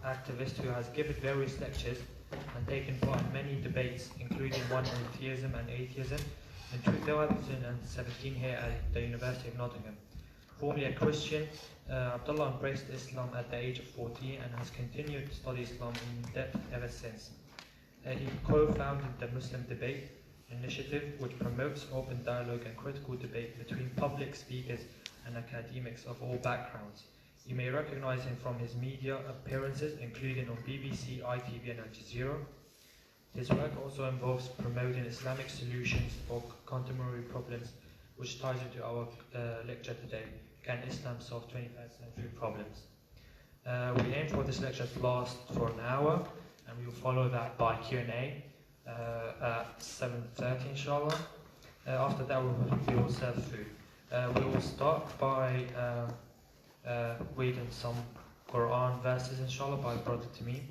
activist who has given various lectures and taken part in many debates, including one on theism and atheism, in 2017 here at the University of Nottingham. Formerly a Christian, Abdullah embraced Islam at the age of 14 and has continued to study Islam in depth ever since. He co-founded the Muslim Debate Initiative, which promotes open dialogue and critical debate between public speakers and academics of all backgrounds. You may recognize him from his media appearances, including on BBC, ITV and Al Jazeera. His work also involves promoting Islamic solutions for contemporary problems, which ties into our lecture today, Can Islam Solve 21st Century Problems? We aim for this lecture to last for an hour, and we will follow that by Q&A at 7:30 inshallah. After that we will serve food. We will start by reading some Quran verses inshallah by Brother Tamim.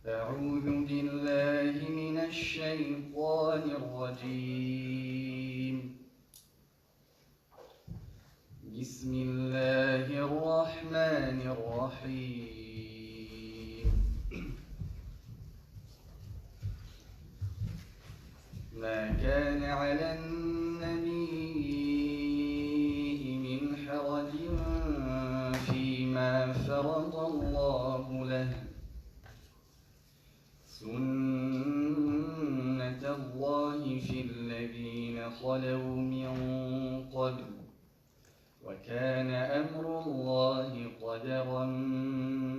أعوذ بالله من الشيطان الرجيم. بسم الله الرحمن الرحيم. ما كان على النبي من حرج فيما فرض الله له، سنة الله في الذين خلوا من قبل، وكان أمر الله قدرا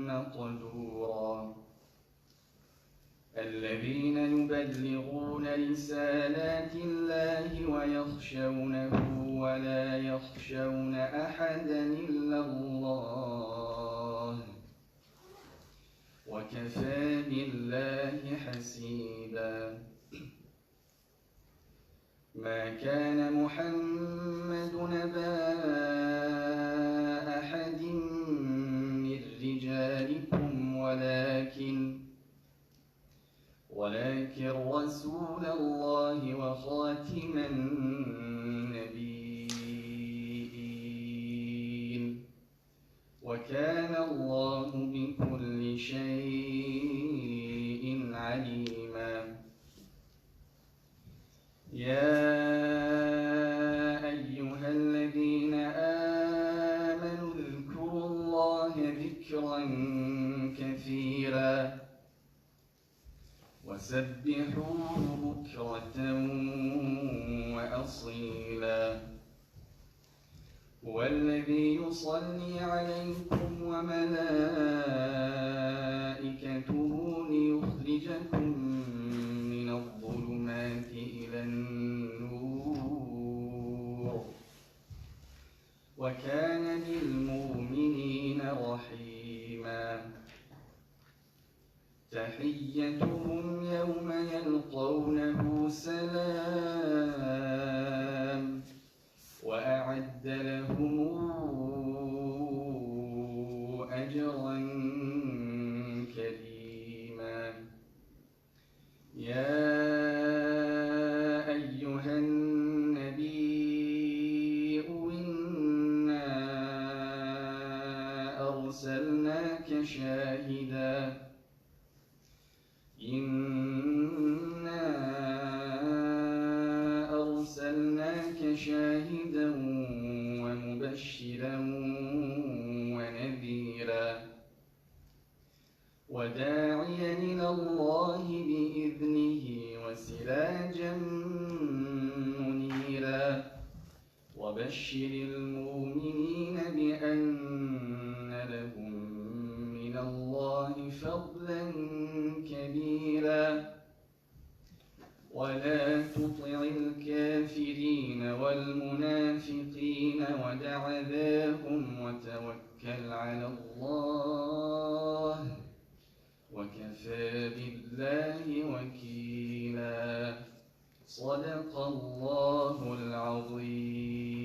مقدورا. الذين يبلغون رسالات الله ويخشونه ولا يخشون أحدا إلا الله، وكفى بالله حسيبا. ما كان محمد أبا أحد من رجالكم ولكن رسول الله وخاتم النبيين، وكان الله بكل شيء عليما. يا أيها الذين آمنوا اذكروا الله ذكرا كثيرا وسبحوه بكرة وأصيلا. هو الذي يصلي عليكم وملائكته ليخرجكم من الظلمات إلى النور، وكان بالمؤمنين رحيما. تحيتهم يوم يلقونه سلام، وأعد لهم أجرا كريما. يا أيها النبي إنا أرسلناك شاهدا ومبشرا ونذيرا، وداعيا إلى الله بإذنه وسراجا منيرا. وبشر المؤمنين بأن لهم من الله فضلا كبيرا. ولا تطع الكافرين والمنافقين ودع ذاهم وتوكل على الله، وكفى بالله وكيلا. صدق الله العظيم.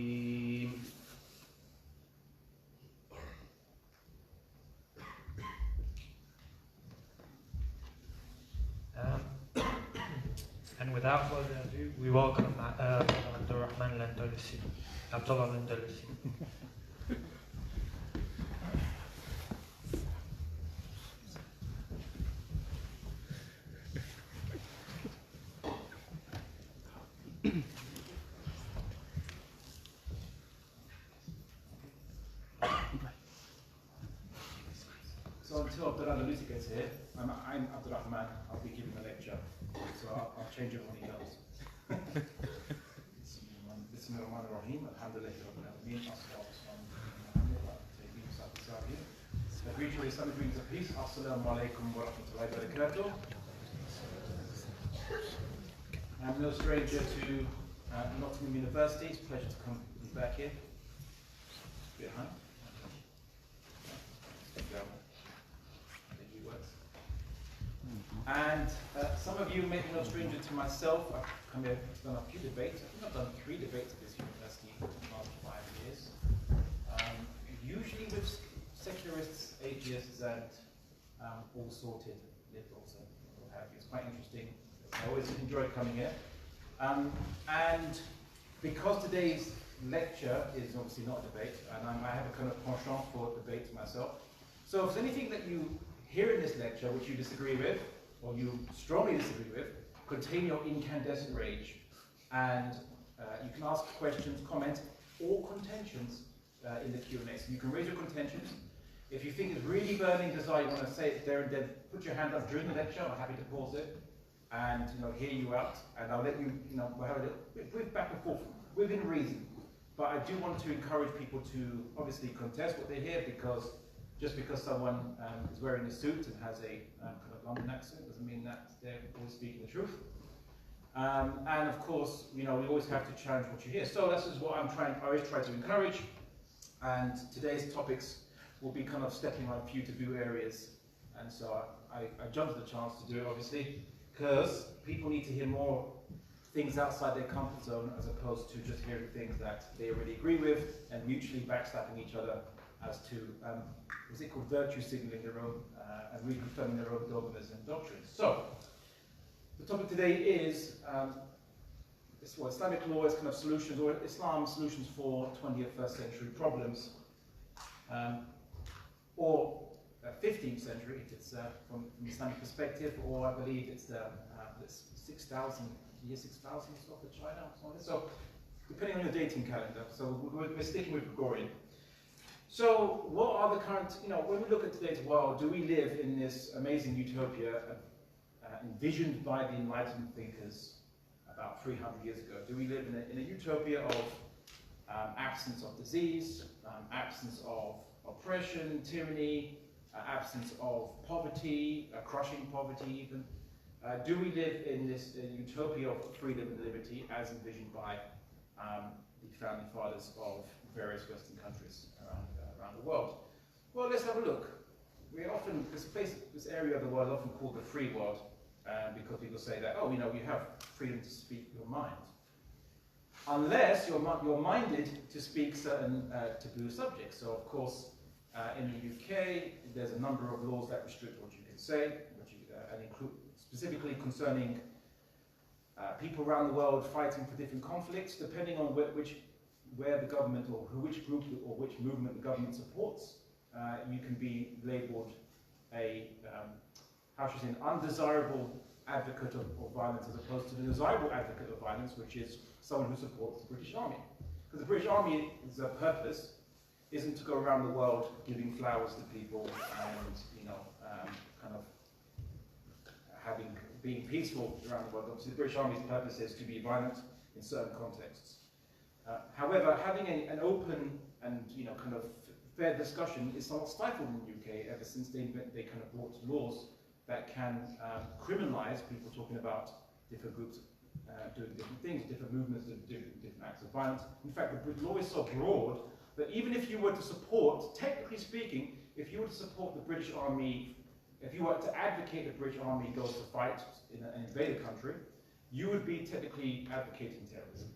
And without further ado, we welcome Abdullah Andalusia. Abdullah Andalusia. So until Abdullah Andalusia gets here, I'm Abdullah. I'll be giving a lecture. So I'll change it when he goes. Bismillahirrahmanirrahim. Alhamdulillahi Rabbil Alameen. I greet you with Islamic greetings of peace. Assalamu alaikum wa rahmatullahi wa barakatuh. I'm no stranger to Nottingham University. It's a pleasure to come back here. Behind. And some of you may be no stranger to myself. I've come here, done a few debates. I think I've done 3 debates at this university in the last 5 years. Usually with secularists, atheists, and all sorted liberals and what have you. It's quite interesting. I always enjoy coming here. And because today's lecture is obviously not a debate, and I have a kind of penchant for debates myself. So if there's anything that you hear in this lecture which you disagree with, or you strongly disagree with, contain your incandescent rage, and you can ask questions, comments, or contentions in the Q&A. So you can raise your contentions. If you think it's really burning desire, you want to say it there and then, put your hand up during the lecture. I'm happy to pause it and hear you out, and I'll let you, we'll have a bit back and forth within reason. But I do want to encourage people to obviously contest what they hear, because just because someone is wearing a suit and has a kind of London accent doesn't mean that they're always speaking the truth. And of course, we always have to challenge what you hear. So this is what I always try to encourage. And today's topics will be kind of stepping on a few taboo areas. And so I jumped at the chance to do it, obviously, because people need to hear more things outside their comfort zone, as opposed to just hearing things that they already agree with and mutually backstabbing each other as to, what's it called, virtue signaling their own and reconfirming their own dogmas and doctrines. So, the topic today is Islamic law is kind of solutions, or Islam solutions for 20th, 1st century problems, or 15th century if it's from Islamic perspective, or I believe it's the 6,000, year 6,000 of the China or something. So, depending on your dating calendar. So we're sticking with Gregorian. So what are the current, when we look at today's world, do we live in this amazing utopia envisioned by the Enlightenment thinkers about 300 years ago? Do we live in a utopia of absence of disease, absence of oppression, tyranny, absence of poverty, crushing poverty even? Do we live in this utopia of freedom and liberty as envisioned by the founding fathers of various Western countries around the world? Well, let's have a look. We often, this area of the world is often called the free world, because people say that, oh, you have freedom to speak your mind. Unless you're minded to speak certain taboo subjects. So, of course, in the UK, there's a number of laws that restrict what you can say, and include specifically concerning people around the world fighting for different conflicts, depending on where the government, or which group or which movement the government supports. You can be labelled an undesirable advocate of violence, as opposed to the desirable advocate of violence, which is someone who supports the British Army. Because the British Army's purpose isn't to go around the world giving flowers to people and kind of being peaceful around the world. Obviously, the British Army's purpose is to be violent in certain contexts. However, having an open and kind of fair discussion is somewhat stifled in the UK ever since they kind of brought laws that can criminalise people talking about different groups doing different things, different movements doing different acts of violence. In fact, the law is so broad that even if you were to support, technically speaking, if you were to support the British Army, if you were to advocate the British Army goes to fight in an invader country, you would be technically advocating terrorism,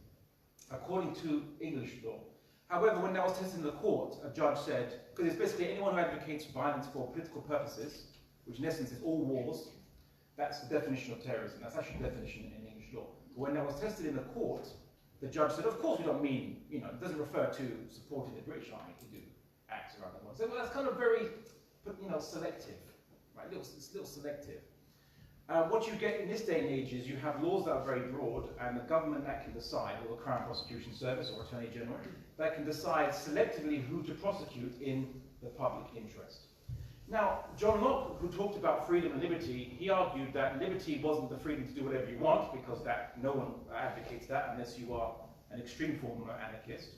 according to English law. However, when that was tested in the court, a judge said, because it's basically anyone who advocates violence for political purposes, which in essence is all wars, that's the definition of terrorism. That's actually the definition in English law. When that was tested in the court, the judge said, of course we don't mean, it doesn't refer to supporting the British Army to do acts around the world. So, well, that's kind of very, selective, right? It's a little selective. What you get in this day and age is you have laws that are very broad, and the government that can decide, or the Crown Prosecution Service or Attorney General, that can decide selectively who to prosecute in the public interest. Now, John Locke, who talked about freedom and liberty, he argued that liberty wasn't the freedom to do whatever you want, because that no one advocates that unless you are an extreme form of anarchist.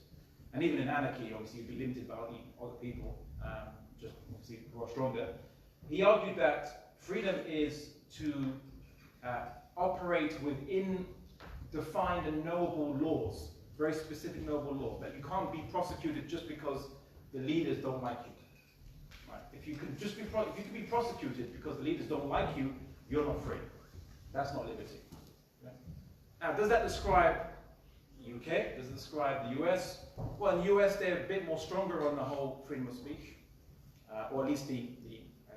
And even in anarchy, obviously, you'd be limited by other people, just obviously who are stronger. He argued that freedom is to operate within defined and knowable laws, very specific knowable laws, that you can't be prosecuted just because the leaders don't like you. Right? If you can be prosecuted because the leaders don't like you, you're not free. That's not liberty. Right? Now, does that describe the UK? Does it describe the US? Well, in the US, they're a bit more stronger on the whole freedom of speech, or at least the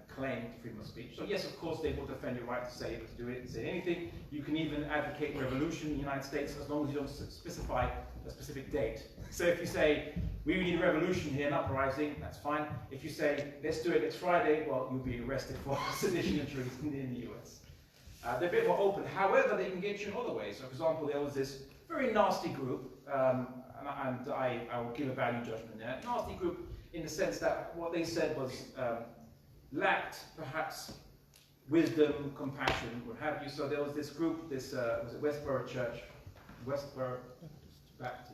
claim to freedom of speech. So yes, of course, they will defend your right to say it, to do it, and say anything. You can even advocate revolution in the United States as long as you don't specify a specific date. So if you say, we need a revolution here, an uprising, that's fine. If you say, let's do it next Friday, well, you'll be arrested for sedition and treason in the US. They're a bit more open. However, they can get you in other ways. So for example, there was this very nasty group, and I will give a value judgment there. Nasty group in the sense that what they said was, lacked perhaps wisdom, compassion, what have you. So there was this group, was it Westboro Church, Westboro Baptist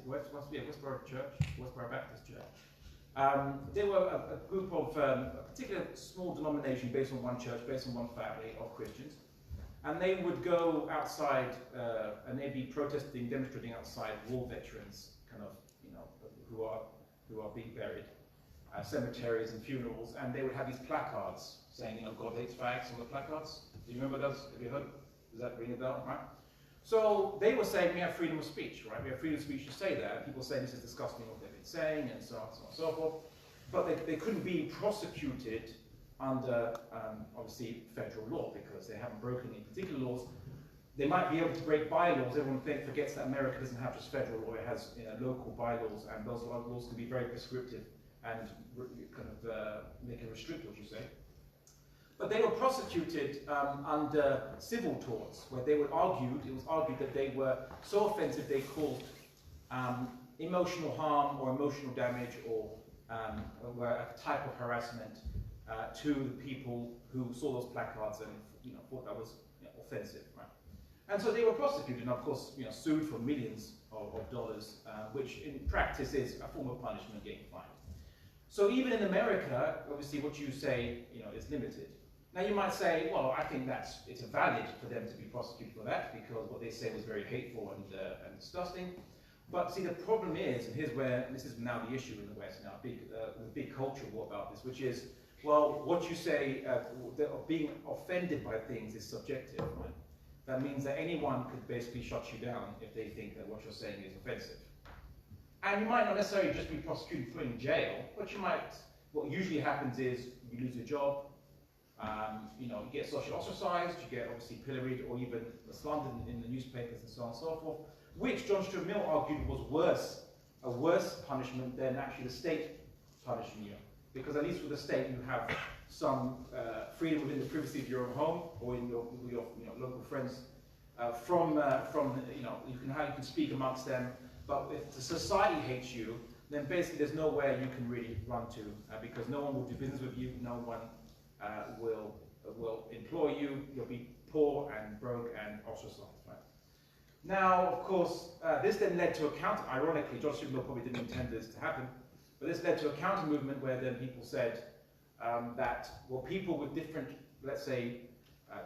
Church. They were a group of a particular small denomination based on one church, based on one family of Christians, and they would go outside and they'd be protesting, demonstrating outside war veterans, who are being buried. Cemeteries and funerals, and they would have these placards saying, God hates fags on the placards. Do you remember those? Have you heard? Does that ring a bell? Right? So they were saying we have freedom of speech, right? We have freedom of speech to say that. And people say this is disgusting what they've been saying, and so on, so on, and so forth. But they couldn't be prosecuted under, obviously, federal law because they haven't broken any particular laws. They might be able to break bylaws. Everyone forgets that America doesn't have just federal law; it has local bylaws, and those laws can be very prescriptive and make it restrict what you say. But they were prosecuted under civil torts, where it was argued that they were so offensive they caused emotional harm or emotional damage or were a type of harassment to the people who saw those placards and thought that was offensive. Right? And so they were prosecuted and of course sued for millions of dollars, which in practice is a form of punishment, getting fined. So even in America, obviously what you say, is limited. Now you might say, well, I think it's valid for them to be prosecuted for that because what they say was very hateful and disgusting. But see, the problem is, and this is now the issue in the West now, the big cultural war about this, which is, well, what you say, being offended by things is subjective, right? That means that anyone could basically shut you down if they think that what you're saying is offensive. And you might not necessarily just be prosecuted, put in jail, but what usually happens is you lose your job, you get socially ostracized, you get obviously pilloried or even slandered in the newspapers and so on and so forth, which John Stuart Mill argued was a worse punishment than actually the state punishing you. Because at least with the state you have some freedom within the privacy of your own home or in your local friends you can speak amongst them. But if the society hates you, then basically there's nowhere you can really run to because no one will do business with you, no one will employ you, you'll be poor and broke and ostracized. Right? Now, of course, this then led to ironically, John Stuart Mill probably didn't intend this to happen, but this led to a counter movement where then people said that, well, people with different, let's say,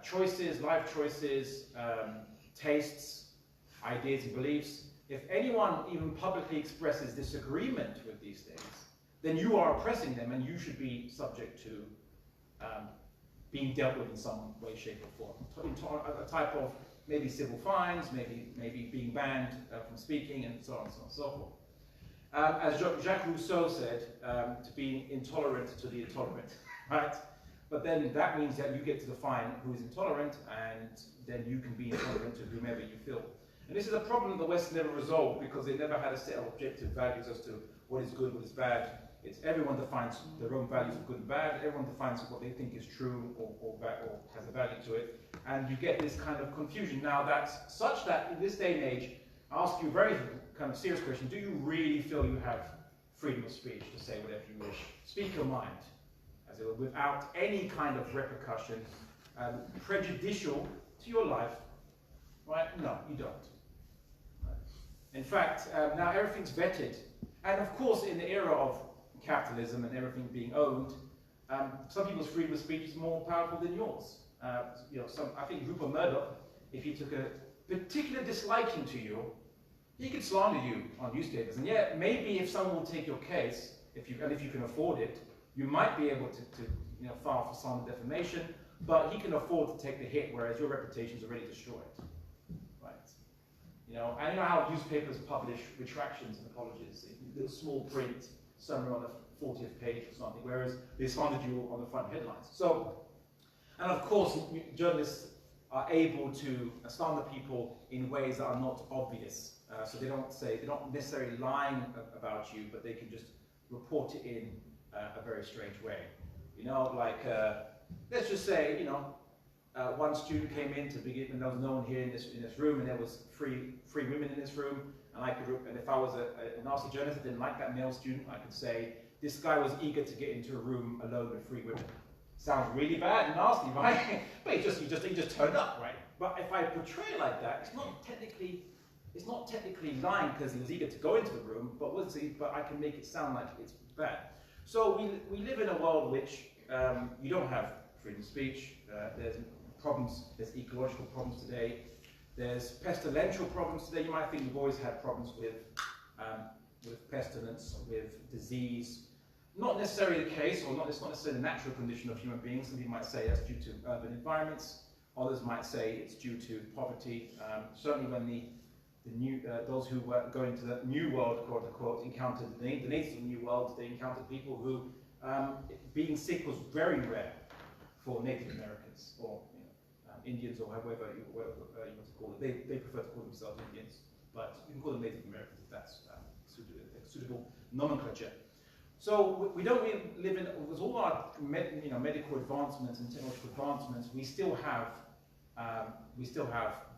choices, life choices, tastes, ideas and beliefs, if anyone even publicly expresses disagreement with these things, then you are oppressing them and you should be subject to being dealt with in some way, shape or form. A type of maybe civil fines, maybe being banned from speaking and so on and so forth. As Jacques Rousseau said, to be intolerant to the intolerant, right? But then that means that you get to define who is intolerant, and then you can be intolerant to whomever you feel. And this is a problem the West never resolved, because they never had a set of objective values as to what is good, what is bad. It's everyone defines their own values of good and bad. Everyone defines what they think is true or has a value to it. And you get this kind of confusion. Now that's such that in this day and age, I ask you a very kind of serious question. Do you really feel you have freedom of speech to say whatever you wish? Speak your mind, as it were, without any kind of repercussion, prejudicial to your life, right? No, you don't. Right. In fact, now everything's vetted. And of course, in the era of capitalism and everything being owned, some people's freedom of speech is more powerful than yours. I think Rupert Murdoch, if he took a particular disliking to you, he could slander you on newspapers. And yeah, maybe if someone will take your case, if you can afford it, you might be able to file for slander defamation, but he can afford to take the hit, whereas your reputation is already destroyed. Right? And you know how newspapers publish retractions and apologies, little small print somewhere on the 40th page or something, whereas they slandered you on the front headlines. So, and of course, journalists are able to slander people in ways that are not obvious. So they're not necessarily lying about you, but they can just report it in a very strange way. Let's just say, one student came in to begin, and there was no one here in this room, and there was three women in this room, and if I was a nasty journalist that didn't like that male student, I could say, this guy was eager to get into a room alone with 3 women. Sounds really bad and nasty, right? But he just turned up, right? But if I portray it like that, it's not technically lying because he was eager to go into the room, but I can make it sound like it's bad. So we live in a world which you don't have freedom of speech. There's problems. There's ecological problems today. There's pestilential problems today. You might think we've always had problems with pestilence, with disease. Not necessarily the case, or it's not necessarily the natural condition of human beings. Some people might say that's due to urban environments. Others might say it's due to poverty. Certainly when those who were going to the New World, quote unquote, encountered the natives of the New World, they encountered people who being sick was very rare for Native Americans or Indians or however you want to call it. They prefer to call themselves Indians, but you can call them Native Americans if that's suitable nomenclature. So we don't really live in, with all our medical advancements and technological advancements, we still have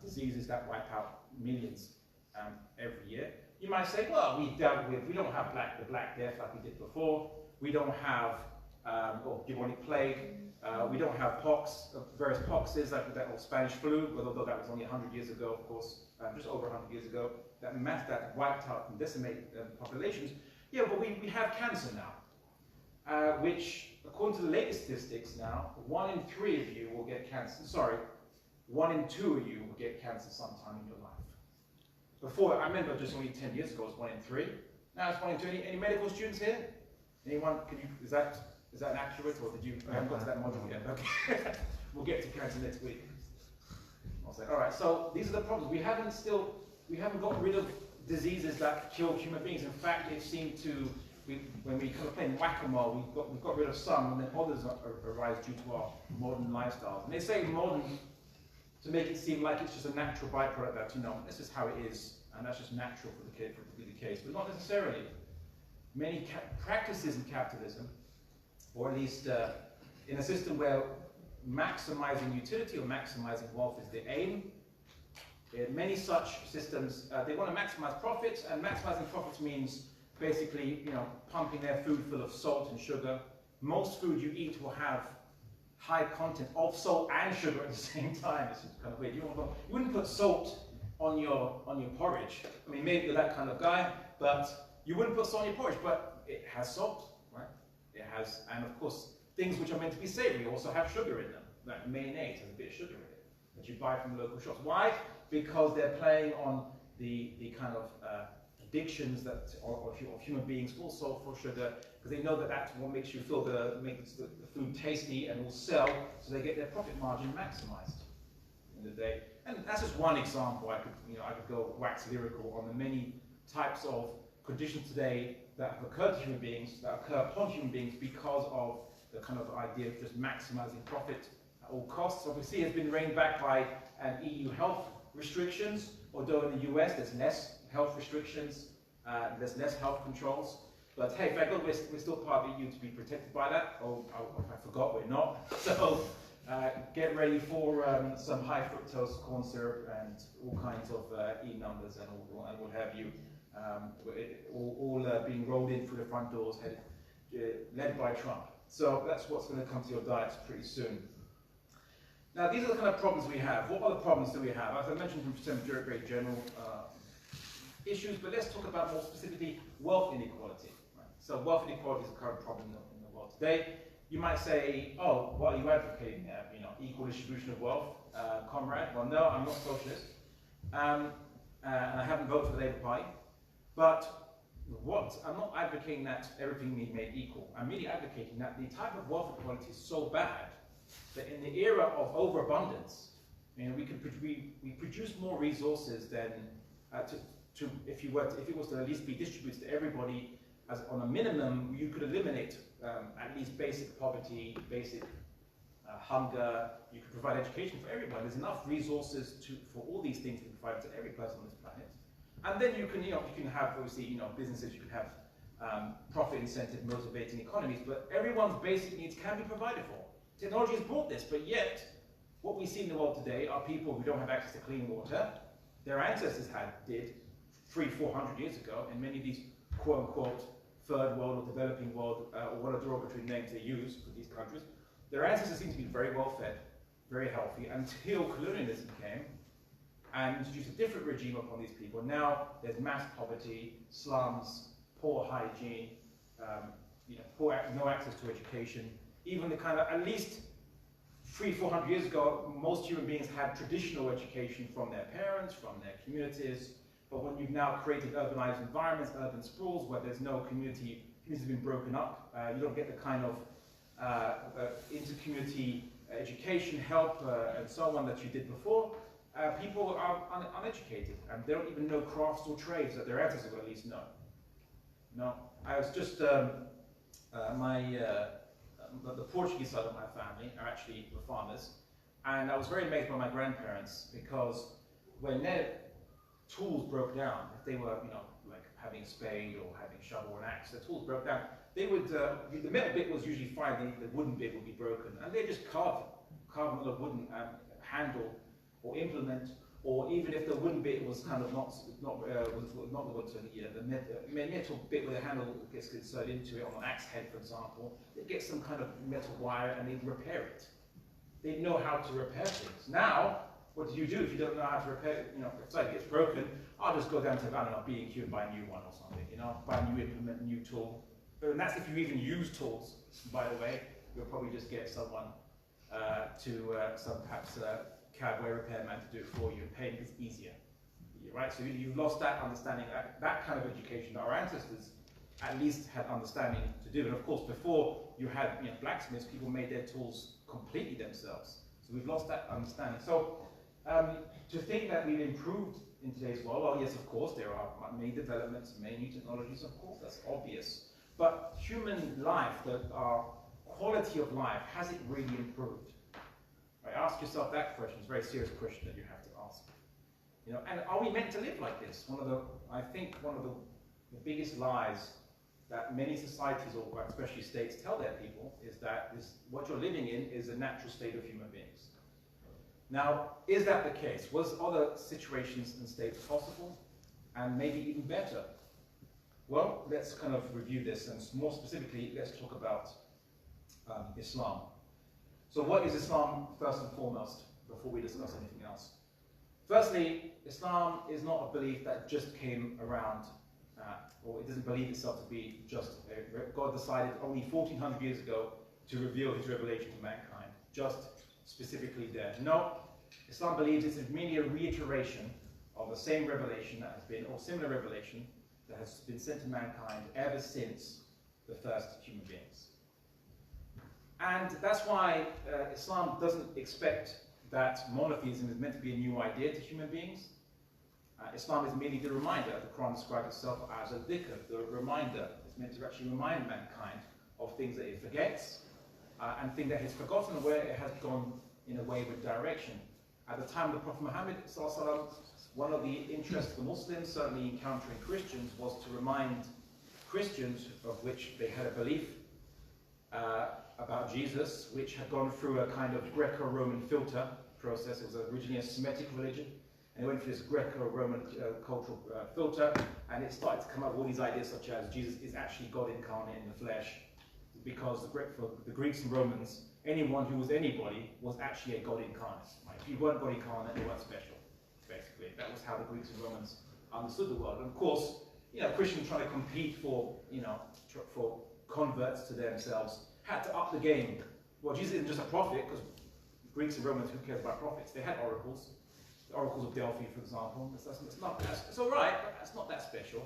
diseases that wipe out millions every year. You might say, well, we don't have the Black Death like we did before. We don't have or bubonic plague. We don't have pox, various poxes like that, or Spanish flu, although that was only 100 years ago, of course, just over 100 years ago. That wiped out and decimated populations. Yeah, but we have cancer now, which, according to the latest statistics now, 1 in 3 of you will get cancer. Sorry, 1 in 2 of you will get cancer sometime in your life. Before, I remember just only 10 years ago, it was 1 in 3. Now it's 1 in 2. Any medical students here? Anyone? Is that accurate, or did you? I haven't got to that module yet. Okay, we'll get to cancer next week. I'll say, all right. So these are the problems. We haven't got rid of diseases that kill human beings. In fact, it seemed to, when we kind of play whack-a-mole, we've got rid of some, and then others arise due to our modern lifestyles. And they say modern to make it seem like it's just a natural byproduct that, this is how it is, and that's just natural for it to be the case, but not necessarily. Many practices in capitalism, or at least in a system where maximizing utility or maximizing wealth is the aim, in many such systems, they want to maximize profits, and maximizing profits means basically, pumping their food full of salt and sugar. Most food you eat will have high content of salt and sugar at the same time. This is kind of weird. You wouldn't put salt on your porridge. I mean, maybe you're that kind of guy, but you wouldn't put salt on your porridge. But it has salt, right? It has, and of course, things which are meant to be savory also have sugar in them. Like mayonnaise has a bit of sugar in it that you buy from the local shops. Why? Because they're playing on the kind of addictions that of human beings for salt, for sugar, because they know that that's what makes you feel makes the food tasty and will sell, so they get their profit margin maximized in the day. And that's just one example. I could go wax lyrical on the many types of conditions today that have occurred to human beings, that occur upon human beings because of the kind of idea of just maximizing profit at all costs. Obviously, has been reined back by EU health restrictions, although in the US there's less health restrictions, there's less health controls. But hey, thank God we're still part of the EU to be protected by that. Oh, I forgot we're not. So get ready for some high fructose corn syrup and all kinds of E numbers and what have you, all being rolled in through the front doors, led by Trump. So that's what's going to come to your diets pretty soon. Now, these are the kind of problems we have. What other problems do we have? As I mentioned, from some very general issues, but let's talk about more specifically wealth inequality. Right? So wealth inequality is a current problem in the world today. You might say, oh, what are you advocating there? You know, equal distribution of wealth, comrade? Well, no, I'm not socialist, and I haven't voted for the Labour Party. But I'm not advocating that everything be made equal. I'm really advocating that the type of wealth equality is so bad that in the era of overabundance, you know, we produce more resources than if it was to at least be distributed to everybody as on a minimum, you could eliminate at least basic poverty, basic hunger. You could provide education for everybody. There's enough resources for all these things to be provided to every person on this planet. And then you can have obviously businesses. You can have profit incentive motivating economies. But everyone's basic needs can be provided for. Technology has brought this, but yet what we see in the world today are people who don't have access to clean water. Their ancestors did 300-400 years ago, and many of these quote-unquote third world or developing world, or what are derogatory names they use for these countries, their ancestors seem to be very well fed, very healthy, until colonialism came and introduced a different regime upon these people. Now there's mass poverty, slums, poor hygiene, no access to education. Even the kind of, at least 300-400 years ago, most human beings had traditional education from their parents, from their communities. But when you've now created urbanized environments, urban sprawls, where there's no communities have been broken up, you don't get the kind of inter-community education, help, and so on that you did before. People are uneducated, and they don't even know crafts or trades that their ancestors would at least know. No, I was just, the Portuguese side of my family are actually farmers, and I was very amazed by my grandparents, because when their tools broke down, if they were, like having a spade or having a shovel or an axe, their tools broke down, they would, the metal bit was usually fine, the wooden bit would be broken, and they just carve another wooden handle or implement, or even if the wooden bit was kind of not the wood, so the metal bit where the handle gets inserted into it on an axe head, for example, they get some kind of metal wire and they'd repair it. They know how to repair things. Now, what do you do if you don't know how to repair it? If something gets broken, I'll just go down to, I don't know, B&Q and buy a new one or something, buy a new implement, a new tool. And that's if you even use tools, by the way. You'll probably just get someone perhaps cowboy repairman to do it for you and pay because it's easier, right? So you've lost that understanding, that kind of education that our ancestors at least had understanding to do. And of course, before you had blacksmiths, people made their tools completely themselves. So we've lost that understanding. So to think that we've improved in today's world, well, yes, of course, there are many developments, many new technologies, of course, that's obvious. But human life, our quality of life, has it really improved? Right, ask yourself that question. It's a very serious question that you have to ask. And are we meant to live like this? I think one of the biggest lies that many societies, or especially states, tell their people is that what you're living in is a natural state of human beings. Now, is that the case? Was other situations and states possible, and maybe even better? Well, let's kind of review this, and more specifically, let's talk about Islam. So what is Islam, first and foremost, before we discuss anything else? Firstly, Islam is not a belief that just came around, or it doesn't believe itself to be just, God decided only 1400 years ago to reveal his revelation to mankind, just specifically there. No, Islam believes it's merely a reiteration of the same revelation that has been, or similar revelation that has been sent to mankind ever since the first human beings. And that's why Islam doesn't expect that monotheism is meant to be a new idea to human beings. Islam is merely the reminder. The Quran describes itself as a dhikr, the reminder. It's meant to actually remind mankind of things that it forgets, and think that he's forgotten where it has gone in a wayward direction. At the time of the Prophet Muhammad, one of the interests of the Muslims, certainly encountering Christians, was to remind Christians, of which they had a belief about Jesus, which had gone through a kind of Greco-Roman filter process. It was originally a Semitic religion, and it went through this Greco-Roman cultural filter, and it started to come up with all these ideas such as Jesus is actually God incarnate in the flesh, because for the Greeks and Romans, anyone who was anybody was actually a God incarnate. Right? If you weren't God incarnate, you weren't special, basically. That was how the Greeks and Romans understood the world. And of course, Christians trying to compete for converts to themselves had to up the game. Well, Jesus isn't just a prophet, because Greeks and Romans, who cares about prophets? They had oracles. The oracles of Delphi, for example. It's all right, but that's not that special.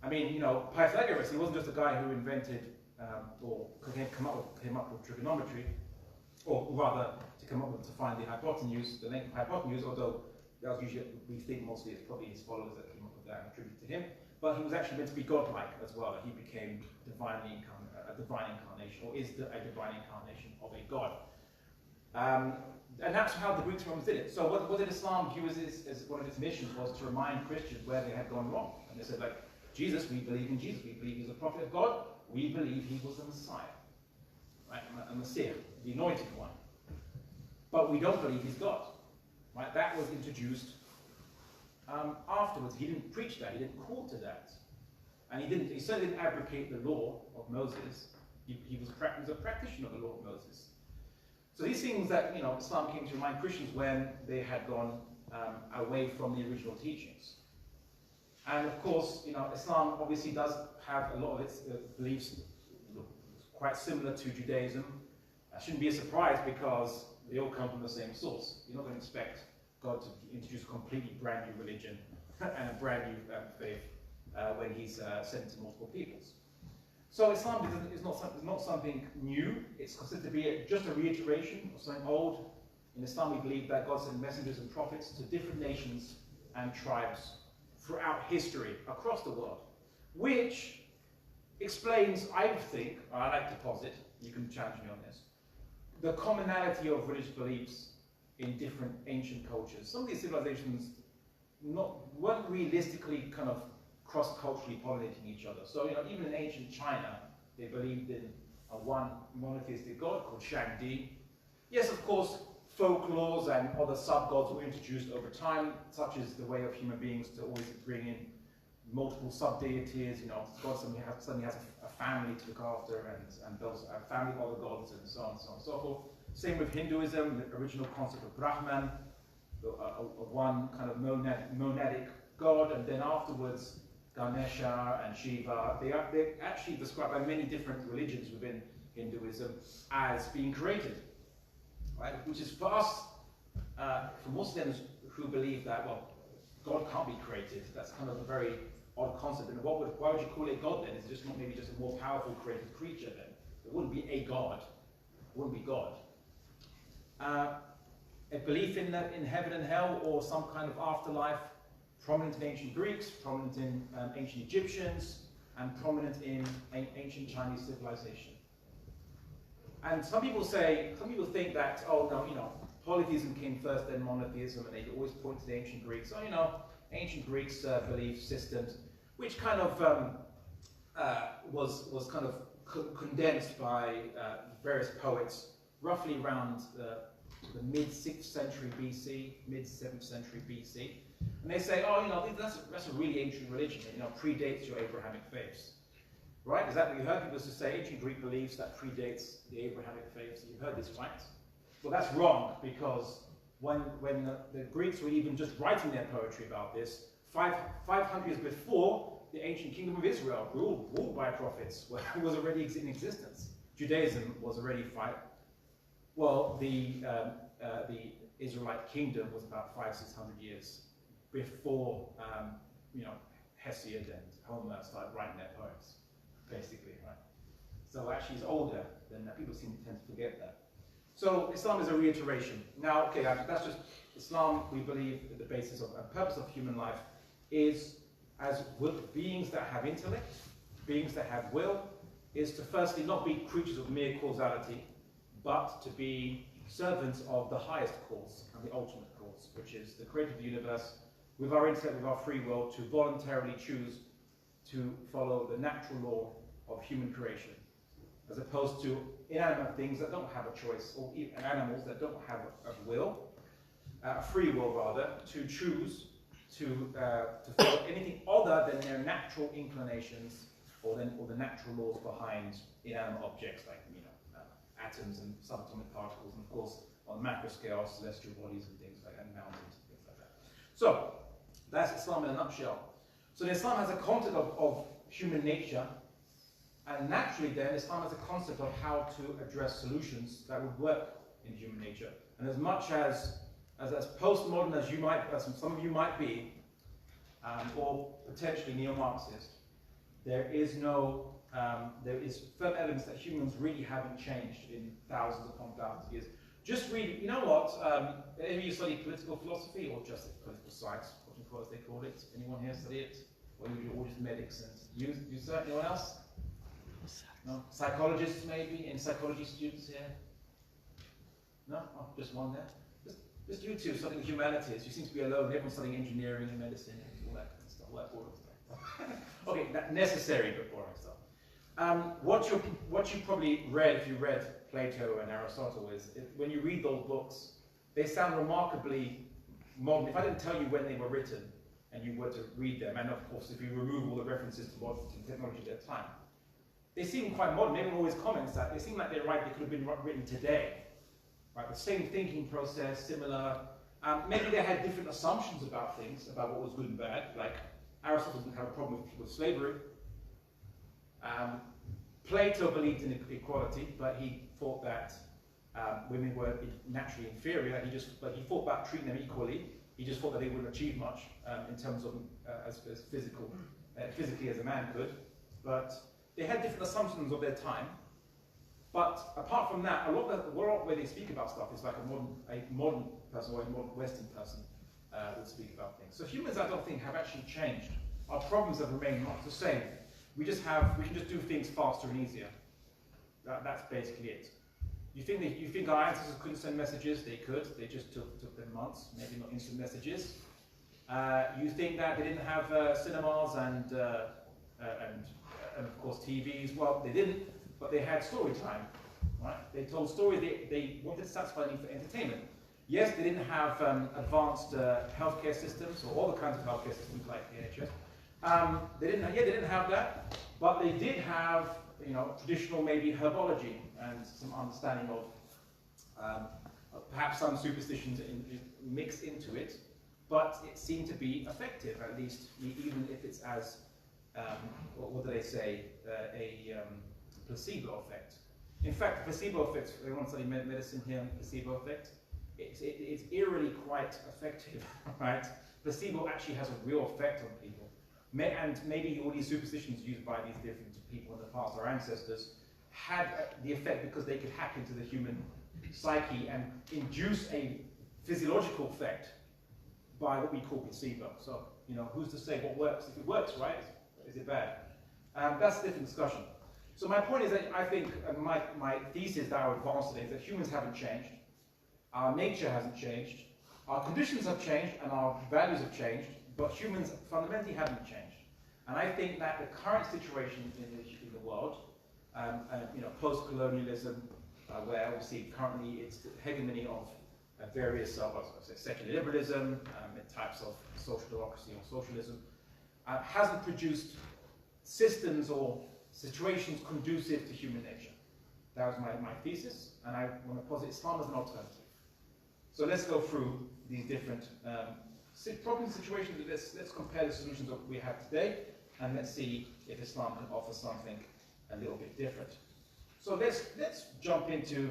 I mean, Pythagoras, he wasn't just a guy who invented or came up with trigonometry, or rather, to find the hypotenuse, the length of hypotenuse, although that was usually, we think mostly it's probably his followers that came up with that and attributed to him. But he was actually meant to be godlike as well. He became a divine incarnation, or is a divine incarnation of a god. And that's how the Greeks and Romans did it. So what did Islam view as one of its missions was to remind Christians where they had gone wrong. And they said, like, Jesus, we believe in Jesus. We believe he's a prophet of God. We believe he was the Messiah, right? A Messiah, the anointed one. But we don't believe he's God, right? That was introduced afterwards. He didn't preach that. He didn't call to that. And he certainly didn't abrogate the law of Moses. He was a practitioner of the law of Moses. So these things that, Islam came to remind Christians when they had gone away from the original teachings. And of course, Islam obviously does have a lot of its beliefs quite similar to Judaism. That shouldn't be a surprise because they all come from the same source. You're not going to expect God to introduce a completely brand new religion and a brand new faith when he's sent to multiple peoples. So Islam is not something new. It's considered to be just a reiteration of something old. In Islam, we believe that God sent messengers and prophets to different nations and tribes throughout history, across the world, which explains, I think, or I like to posit, you can challenge me on this, the commonality of religious beliefs in different ancient cultures. Some of these civilizations weren't realistically kind of cross-culturally pollinating each other. So, even in ancient China, they believed in a one monotheistic god called Shangdi. Yes, of course, folklores and other sub-gods were introduced over time, such as the way of human beings to always bring in multiple sub-deities. God suddenly has a family to look after and builds a family of other gods and so on and so forth. Same with Hinduism, the original concept of Brahman, one kind of monadic god, and then afterwards Ganesha and Shiva. They're actually described by many different religions within Hinduism as being created. Right? Which is for us, for Muslims who believe that, well, God can't be created, that's kind of a very odd concept. And why would you call it God then? Is it just not maybe just a more powerful created creature then? It wouldn't be a God. It wouldn't be God. A belief in heaven and hell or some kind of afterlife, prominent in ancient Greeks, prominent in ancient Egyptians, and prominent in ancient Chinese civilization. And some people think that, oh no, polytheism came first, then monotheism, and they always point to the ancient Greeks. Oh, ancient Greeks' belief systems, which kind of was kind of condensed by various poets, roughly around the mid-6th century BC, mid-7th century BC. And they say, oh, that's a really ancient religion. It predates your Abrahamic faiths. Right? Is that what you heard people say? Ancient Greek beliefs that predates the Abrahamic faiths. You've heard this, right? Well, that's wrong, because when the Greeks were even just writing their poetry about this, 500 years before, the ancient kingdom of Israel, ruled by prophets, was already in existence. Judaism was already the Israelite kingdom was about 500-600 years before Hesiod and Homer started writing their poems, basically, right? So actually it's older than that. People tend to forget that. So Islam is a reiteration. Now, okay, that's just Islam. We believe that the basis of and purpose of human life is, as beings that have intellect, beings that have will, is to firstly not be creatures of mere causality, but to be servants of the highest cause and the ultimate cause, which is the creator of the universe, with our intellect, with our free will, to voluntarily choose to follow the natural law of human creation, as opposed to inanimate things that don't have a choice, or even animals that don't have a will, a free will rather, to choose to follow anything other than their natural inclinations or the natural laws behind inanimate objects like atoms and subatomic particles, and of course on macro scale, celestial bodies and things like that, and mountains and things like that. So that's Islam in a nutshell. So Islam has a concept of human nature, and naturally then Islam has a concept of how to address solutions that would work in human nature. And as much as postmodern as you might, as some of you might be, or potentially neo-Marxist, there is firm evidence that humans really haven't changed in thousands upon thousands of years. Just read, you know what, any of you study political philosophy or just political science, what they call it? Anyone here study it? Or you all just medics and you sir, anyone else? No? Psychologists maybe? Any psychology students here? No? Oh, just one there? Just you two studying humanities. You seem to be alone. Everyone's studying engineering and medicine and all that kind of stuff. All that boring stuff. Okay, that necessary but boring stuff. What you probably read, if you read Plato and Aristotle, is when you read those books, they sound remarkably modern. If I didn't tell you when they were written, and you were to read them, and of course if you remove all the references to modern technology at that time, they seem quite modern. Everyone always comments that they seem like they could have been written today. Right, the same thinking process, similar. Maybe they had different assumptions about things, about what was good and bad. Like Aristotle didn't have a problem with slavery. Plato believed in equality, but he thought that women were naturally inferior. He thought about treating them equally. He just thought that they wouldn't achieve much in terms of as physically as a man could. But they had different assumptions of their time. But apart from that, a lot of the way they speak about stuff is like a modern person or a modern Western person would speak about things. So humans, I don't think, have actually changed. Our problems have remained much the same. We can just do things faster and easier. That's basically it. You think our ancestors couldn't send messages? They could. They just took them months, maybe not instant messages. You think that they didn't have cinemas and of course TVs? Well, they didn't. But they had story time, right? They told stories, they wanted to satisfy the need for entertainment. Yes, they didn't have advanced healthcare systems or all the kinds of healthcare systems like the NHS. They didn't have that, but they did have, traditional maybe herbology and some understanding of perhaps some superstitions mixed into it, but it seemed to be effective, at least, even if it's as, what do they say, a placebo effect. In fact, placebo effect, everyone studying medicine here, placebo effect, it's eerily quite effective, right? Placebo actually has a real effect on people. And maybe all these superstitions used by these different people in the past, our ancestors, had the effect because they could hack into the human psyche and induce a physiological effect by what we call placebo. So, who's to say what works? If it works, right, is it bad? That's a different discussion. So my point is that I think my thesis that I would advance today is that humans haven't changed, our nature hasn't changed, our conditions have changed and our values have changed, but humans fundamentally haven't changed. And I think that the current situation in the world, post-colonialism, where we see currently it's the hegemony of various secular liberalism, types of social democracy or socialism, hasn't produced systems or situations conducive to human nature. That was my thesis, and I want to posit Islam as an alternative. So let's go through these different problem situations. Let's compare the solutions that we have today, and let's see if Islam can offer something a little bit different. So let's jump into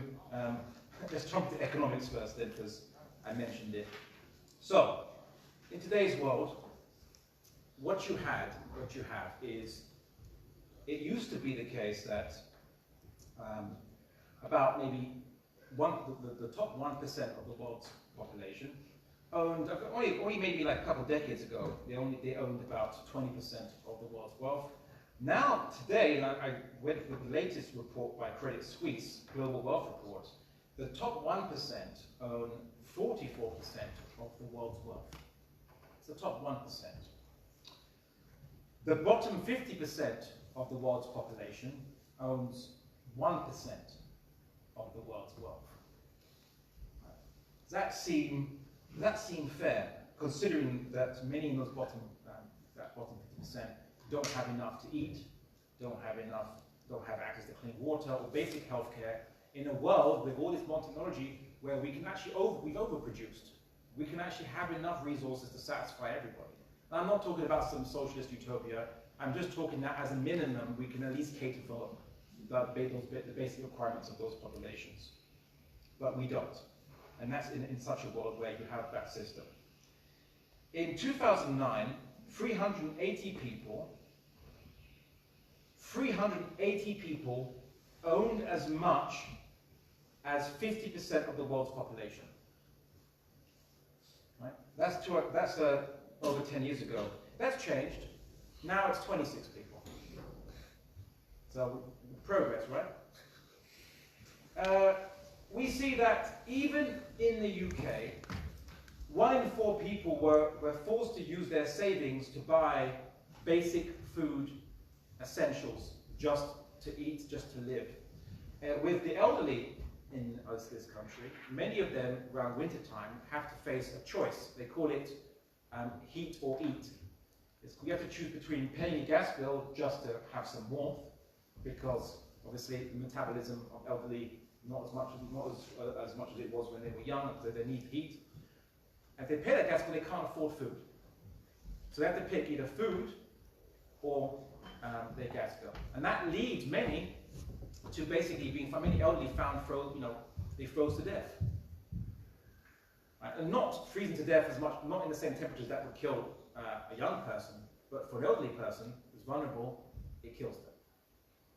economics first, then, because I mentioned it. So in today's world, what you have is, it used to be the case that about maybe the top 1% of the world's population owned, only maybe like a couple of decades ago, they owned about 20% of the world's wealth. Now, today, I went with the latest report by Credit Suisse, Global Wealth Report, The top 1% own 44% of the world's wealth. It's the top 1%. The bottom 50% of the world's population owns 1% of the world's wealth. Does that seem fair, considering that many in those bottom 50% don't have enough to eat, don't have access to clean water or basic healthcare, in a world with all this modern technology where we can actually we've overproduced. We can actually have enough resources to satisfy everybody. Now, I'm not talking about some socialist utopia. I'm just talking that as a minimum, we can at least cater for the basic requirements of those populations. But we don't. And that's in such a world where you have that system. In 2009, 380 people owned as much as 50% of the world's population. Right? That's over 10 years ago. That's changed. Now it's 26 people. So progress, right? We see that even in the UK, 1 in 4 people were forced to use their savings to buy basic food essentials just to eat, just to live. With the elderly in this country, many of them around winter time have to face a choice. They call it heat or eat. You have to choose between paying a gas bill just to have some warmth, because obviously the metabolism of elderly not as much as it was when they were young, so they need heat. And if they pay that gas bill, they can't afford food. So they have to pick either food or their gas bill. And that leads many to basically many elderly found they froze to death. Right? And not freezing to death as much, not in the same temperatures that would kill a young person, but for an elderly person who's vulnerable, it kills them.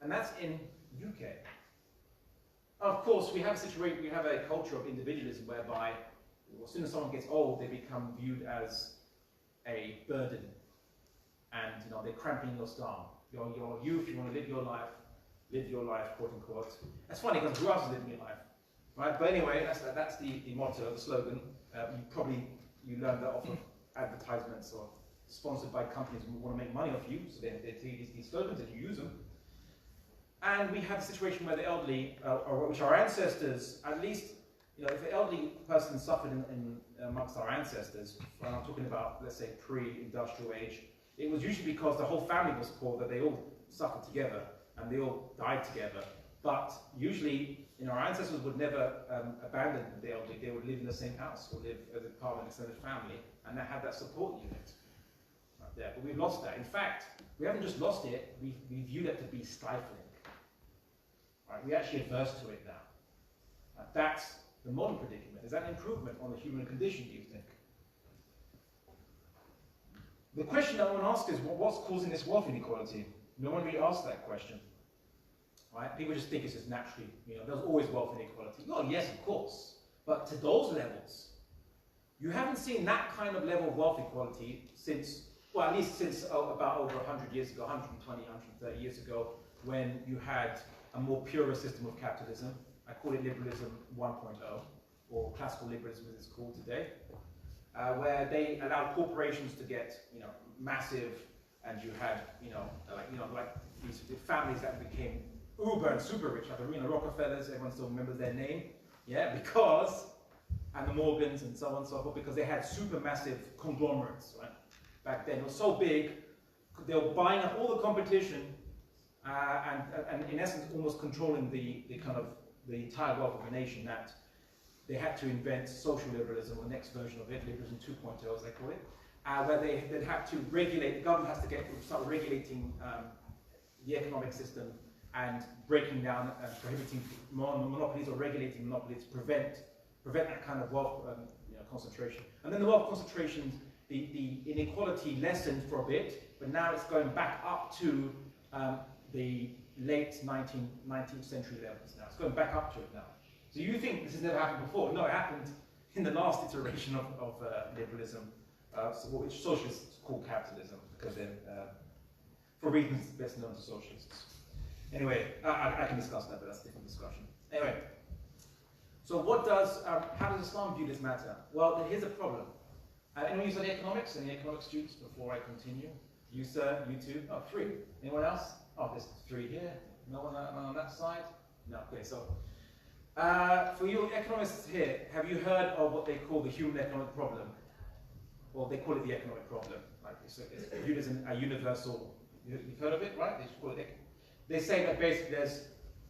And that's in UK. Of course, we have a culture of individualism whereby as soon as someone gets old, they become viewed as a burden, and they're cramping your style. Your youth, you want to live your life, quote unquote. That's funny because who else is living your life, right? But anyway, that's the motto, the slogan. You learned that off of advertisements or sponsored by companies who want to make money off you, so they tell you these slogans and you use them. And we have a situation where the elderly, which our ancestors, at least, if the elderly person suffered amongst our ancestors, when I'm talking about, let's say, pre-industrial age, it was usually because the whole family was poor, that they all suffered together and they all died together. But usually, our ancestors would never abandon the elderly. They would live in the same house or live as a part of an extended family, and they had that support unit right there. But we've lost that. In fact, we haven't just lost it, we view that to be stifling. Right? We're actually averse to it now. That's the modern predicament. Is that an improvement on the human condition, do you think? The question I want to ask is, what's causing this wealth inequality? No one really asked that question. Right? People just think it's just naturally, there's always wealth inequality. Well, yes, of course. But to those levels, you haven't seen that kind of level of wealth equality since, well, at least since about over 100 years ago, 120, 130 years ago, when you had a more purist system of capitalism. I call it liberalism 1.0, or classical liberalism as it's called today, where they allowed corporations to get, massive, and you had, like these families that became uber and super rich, like the Rockefellers. Everyone still remembers their name, yeah, and the Morgans and so on and so forth, because they had super massive conglomerates, right? Back then, it was so big, they were buying up all the competition, and in essence, almost controlling the entire wealth of a nation, that they had to invent social liberalism, or the next version of it, liberalism 2.0 as they call it, where they'd have to regulate, the government has to start regulating the economic system and breaking down and prohibiting monopolies or regulating monopolies to prevent that kind of wealth concentration. And then the wealth concentration, the inequality lessened for a bit, but now it's going back up to the late 19th century levels now. It's going back up to it now. So you think this has never happened before? No, it happened in the last iteration of liberalism, which socialists call capitalism, because they're, for reasons best known to socialists. Anyway, I can discuss that, but that's a different discussion. Anyway, So how does Islam view this matter? Well, here's a problem. Anyone use any economics? Any economics students before I continue? You, sir, you too? Oh, 3. Anyone else? Oh, there's 3 here. No one on that side? No, okay, so. For you economists here, have you heard of what they call the human economic problem? Well, they call it the economic problem. Like it's viewed as a universal. You've heard of it, right? They just call it. They say that basically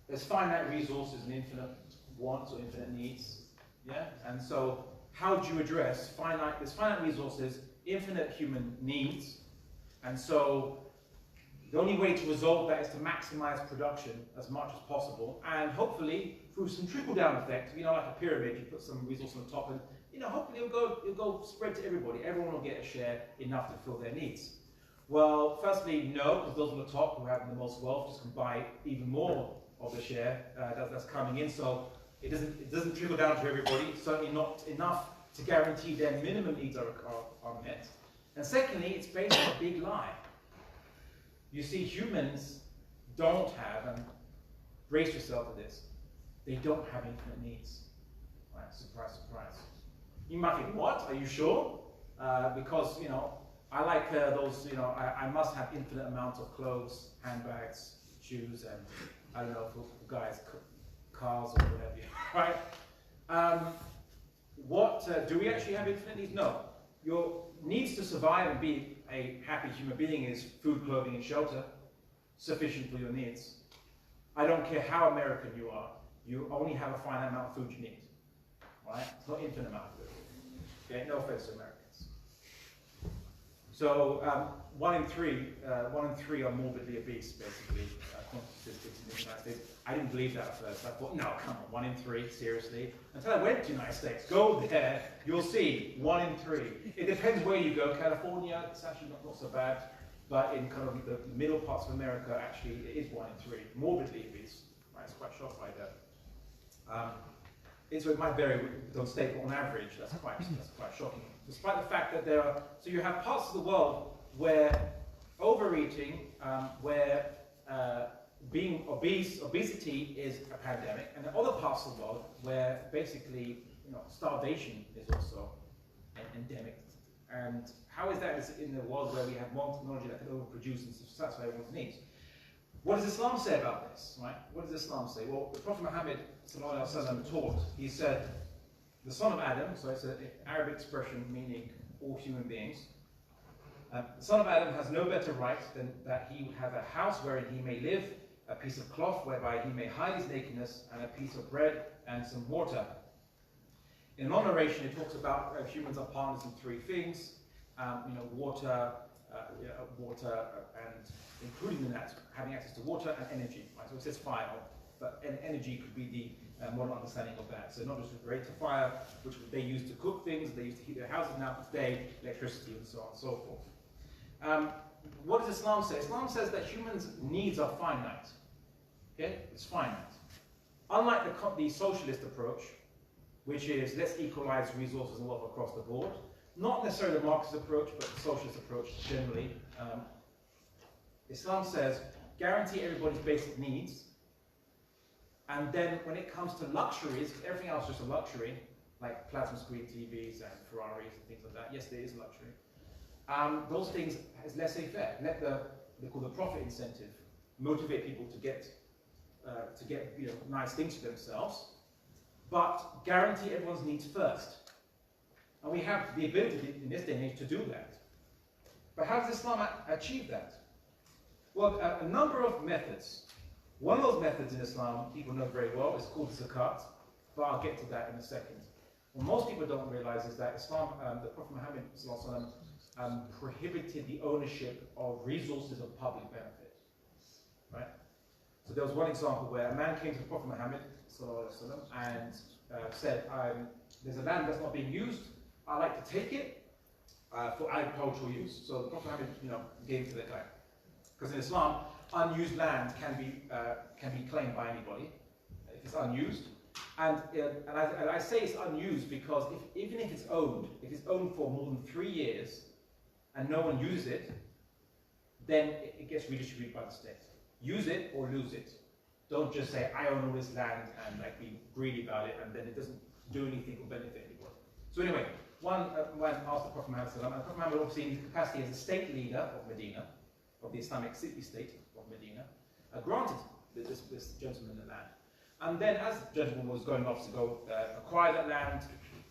there's finite resources and infinite wants or infinite needs. Yeah, and so how do you address there's finite resources, infinite human needs, and so the only way to resolve that is to maximize production as much as possible, and hopefully through some trickle-down effect, like a pyramid, you put some resource on the top, and hopefully it'll go spread to everybody. Everyone will get a share enough to fill their needs. Well, firstly, no, because those on the top who have the most wealth just can buy even more of the share that's coming in. So it doesn't trickle down to everybody. Certainly not enough to guarantee their minimum needs are met. And secondly, it's based on a big lie. You see, humans don't have, and brace yourself to this, they don't have infinite needs. Right? Surprise, surprise. You might think, what? Are you sure? Because, I like those, I must have infinite amounts of clothes, handbags, shoes, and I don't know, for guys, cars or whatever, right? Do we actually have infinite needs? No. Your needs to survive and be a happy human being is food, clothing, and shelter, sufficient for your needs. I don't care how American you are, you only have a finite amount of food you need, right? It's not infinite amount of food. Okay, no offense to Americans. So 1 in 3 are morbidly obese, basically, according to statistics in the United States. I didn't believe that at first. I thought, no, come on, 1 in 3, seriously. Until I went to the United States. Go there, you'll see, 1 in 3. It depends where you go. California, it's actually not so bad. But in kind of the middle parts of America, actually, it is 1 in 3, morbidly obese. Right, it's quite shocked by that. It might vary, don't state, but on average, that's quite shocking. Despite the fact that so you have parts of the world where overeating, where being obesity is a pandemic, and there are other parts of the world where basically, starvation is also an endemic. And how is that in the world where we have more technology that can overproduce and satisfy everyone's needs? What does Islam say about this, right? What does Islam say? Well, the Prophet Muhammad taught, he said, the son of Adam, so it's an Arabic expression meaning all human beings, the son of Adam has no better right than that he have a house wherein he may live, a piece of cloth whereby he may hide his nakedness, and a piece of bread and some water. In one narration, it talks about humans are partners in 3 things, water, and including in that, having access to water and energy. Right? So it says fire, but energy could be the modern understanding of that. So not just relate to fire, which they used to cook things, they used to heat their houses, now today, electricity and so on and so forth. What does Islam say? Islam says that humans' needs are finite. Okay? It's finite. Unlike the socialist approach, which is let's equalize resources and wealth across the board, not necessarily the Marxist approach, but the socialist approach generally. Islam says guarantee everybody's basic needs, and then when it comes to luxuries, everything else is just a luxury, like plasma screen TVs and Ferraris and things like that. Yes, there is luxury. Those things is laissez-faire. Let they call the profit incentive motivate people to get nice things for themselves, but guarantee everyone's needs first. And we have the ability in this day and age to do that. But how does Islam achieve that? Well, a number of methods. One of those methods in Islam people know very well is called zakat, but I'll get to that in a second. What most people don't realize is that Islam, the Prophet Muhammad prohibited the ownership of resources of public benefit. Right? So there was one example where a man came to the Prophet Muhammad and said, there's a land that's not being used, I'd like to take it for agricultural use. So the Prophet Muhammad gave it to the guy. Because in Islam, unused land can be claimed by anybody if it's unused. And I say it's unused because even if it's owned for more than 3 years and no one uses it, then it gets redistributed by the state. Use it or lose it. Don't just say, I own all this land and like be greedy about it, and then it doesn't do anything or benefit anyone. So anyway, one asked the Prophet Muhammad, and the Prophet Muhammad, obviously in his capacity as a state leader of Medina, of the Islamic city-state of Medina, granted this gentleman the land. And then as the gentleman was going off to go acquire that land,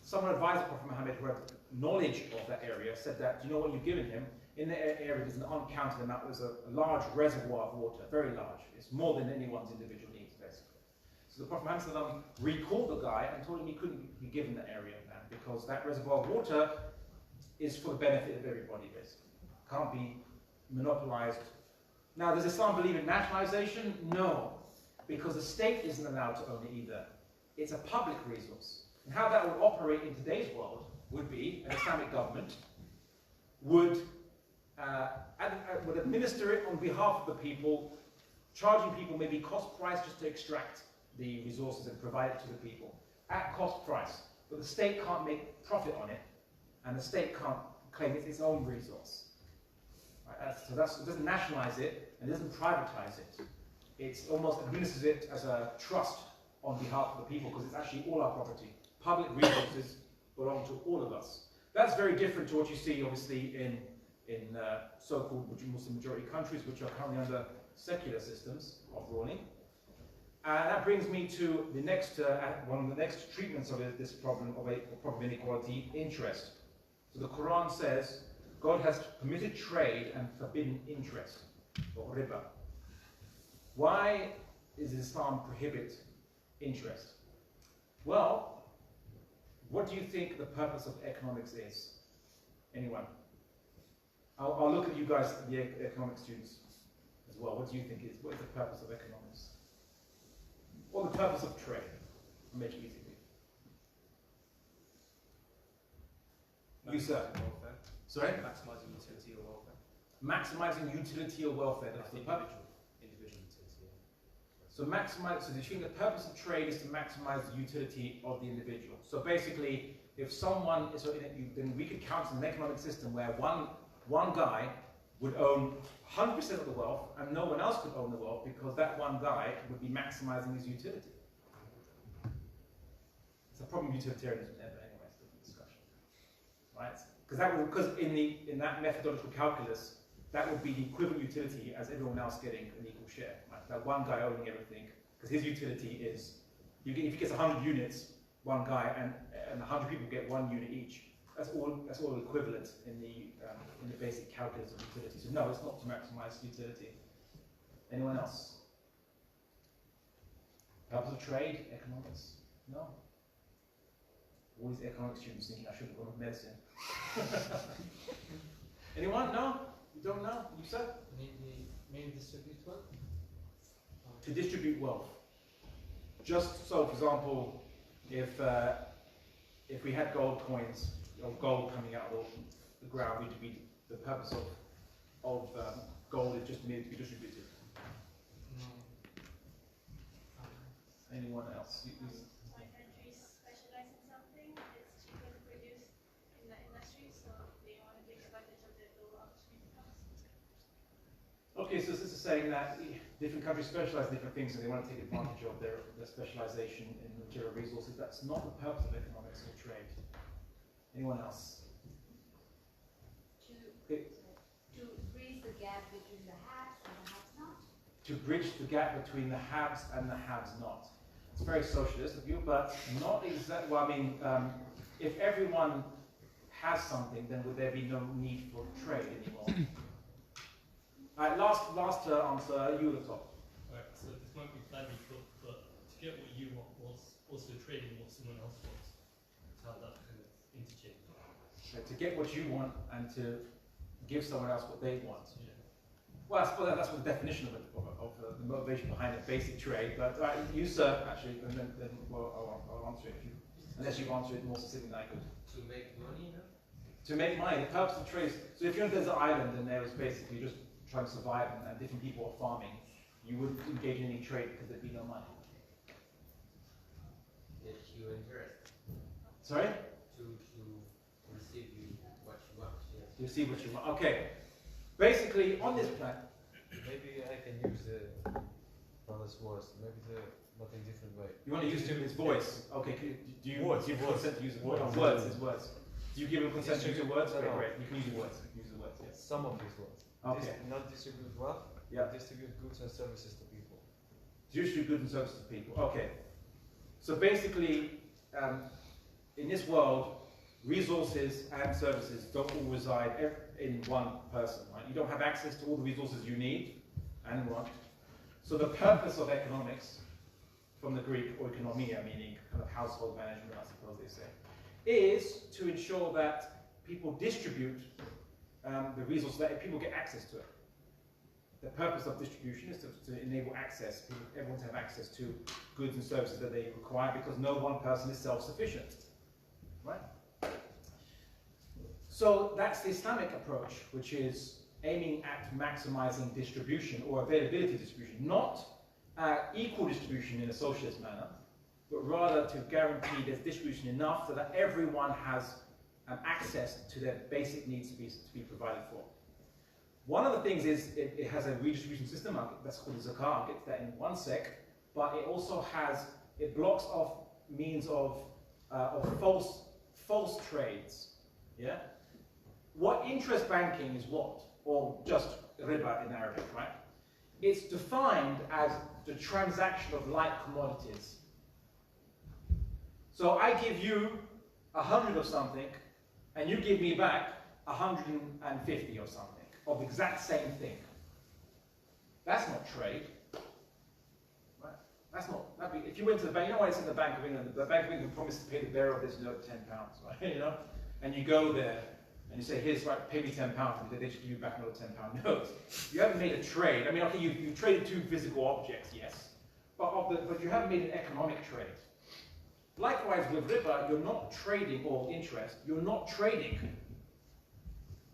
someone advised the Prophet Muhammad, who had knowledge of that area, said that, do you know what you've given him? In the area there's an uncounted amount, there's a large reservoir of water, very large. It's more than anyone's individual needs, basically. So the Prophet Muhammad recalled the guy and told him he couldn't be given that area of land because that reservoir of water is for the benefit of everybody, basically. Can't be monopolized. Now, does Islam believe in nationalization? No, because the state isn't allowed to own it either. It's a public resource. And how that would operate in today's world would be an Islamic government would administer it on behalf of the people, charging people maybe cost price just to extract the resources and provide it to the people at cost price. But the state can't make profit on it, and the state can't claim it's its own resource. Right? So it doesn't nationalize it and it doesn't privatize it. It's almost administers it as a trust on behalf of the people because it's actually all our property. Public resources belong to all of us. That's very different to what you see, obviously, in so-called Muslim majority countries, which are currently under secular systems of ruling. And that brings me to the next one of the next treatments of this problem of inequality: interest. So the Quran says God has permitted trade and forbidden interest, or riba. Why does Islam prohibit interest? Well, what do you think the purpose of economics is? Anyone? I'll look at you guys, the economic students, as well. What do you think is? What is the purpose of economics? Or the purpose of trade? I'll make it easy for you. You, sir. Welfare. Sorry? Maximizing utility or welfare. Maximizing utility or welfare. That's the purpose. Individual utility. So do you think the purpose of trade is to maximize the utility of the individual? So basically, if someone is, then we could count an economic system where one guy would own 100% of the wealth and no one else could own the wealth because that one guy would be maximizing his utility. It's a problem with utilitarianism never anyway, it's a different discussion. Right? Because in that methodological calculus, that would be the equivalent utility as everyone else getting an equal share. Right? That one guy owning everything, because his utility is, if he gets 100 units, one guy, and 100 people get 1 unit each. That's all equivalent in the basic calculus of utility. So no, it's not to maximize utility. Anyone else? Purpose of trade, economics? No. All these economic students thinking I should have gone with medicine. Anyone? No? You don't know? You said? Maybe distribute wealth? To distribute wealth. Just so, for example, if we had gold coins, or gold coming out of the ground, the purpose of gold is just needed to be distributed. No. Anyone else? My countries specialize in something, it's cheaper to produce in the industry, so they want to take advantage of the low opportunity cost. Okay, so this is saying that different countries specialize in different things and they want to take advantage of their specialization in material resources. That's not the purpose of economics or trade. Anyone else? To bridge the gap between the haves and the have-not? To bridge the gap between the haves and the haves-not. It's very socialist of you, but not exactly. Well, I mean, if everyone has something, then would there be no need for trade anymore? Alright, last answer, you at the top. Alright, so this might be badly put, but to get what you want was also trading what someone else wants. That's how that kind of interchange. To get what you want and to give someone else what they want. Yeah. Well, I suppose that's what the definition of the motivation behind it, basic trade. But you, sir, actually, and then I'll answer it if you, unless you answer it more succinctly than I could. To make money, no? To make money, the purpose of trade. So if you're on a desert island and there was basically just trying to survive and different people are farming, you wouldn't engage in any trade because there'd be no money. Get you interest. Sorry? To receive you what you want. Yes. You see what you want. Okay. Basically, on this planet. Maybe I can use one us words, maybe but in different way. You want to use his voice. Okay, do you Words, give words. consent to use Words. words? His words. Do you give him consent to use your words? No, Great, no. great. You can use your words. You can use the words, yes. Some of these words. Okay. Not distribute wealth, Yeah. but distribute goods and services to people. Distribute goods and services to people. Okay. So basically, in this world, resources and services don't all reside in one person, right? You don't have access to all the resources you need and want. So the purpose of economics, from the Greek oikonomia, meaning kind of household management, I suppose they say, is to ensure that people distribute the resources, that people get access to it. The purpose of distribution is to enable access, everyone to have access to goods and services that they require, because no one person is self-sufficient, right? So that's the Islamic approach, which is aiming at maximizing distribution or availability distribution, not equal distribution in a socialist manner, but rather to guarantee there's distribution enough so that everyone has access to their basic needs to be provided for. One of the things is it has a redistribution system that's called the zakah. I'll get to that in 1 sec. But it also it blocks off means of false trades. Yeah. What interest banking is what, or just riba in Arabic, right? It's defined as the transaction of like commodities. So I give you 100 of something, and you give me back 150 or something of the exact same thing. That's not trade. Right? That's not. If you went to the bank, you know what it's in the Bank of England. The Bank of England promised to pay the bearer of this note £10, right? You know, and you go there and you say, "Here's right, pay me £10," and they just give you back another £10 note. You haven't made a trade. I mean, okay, you traded two physical objects, yes, but you haven't made an economic trade. Likewise with riba, you're not trading, or interest, you're not trading.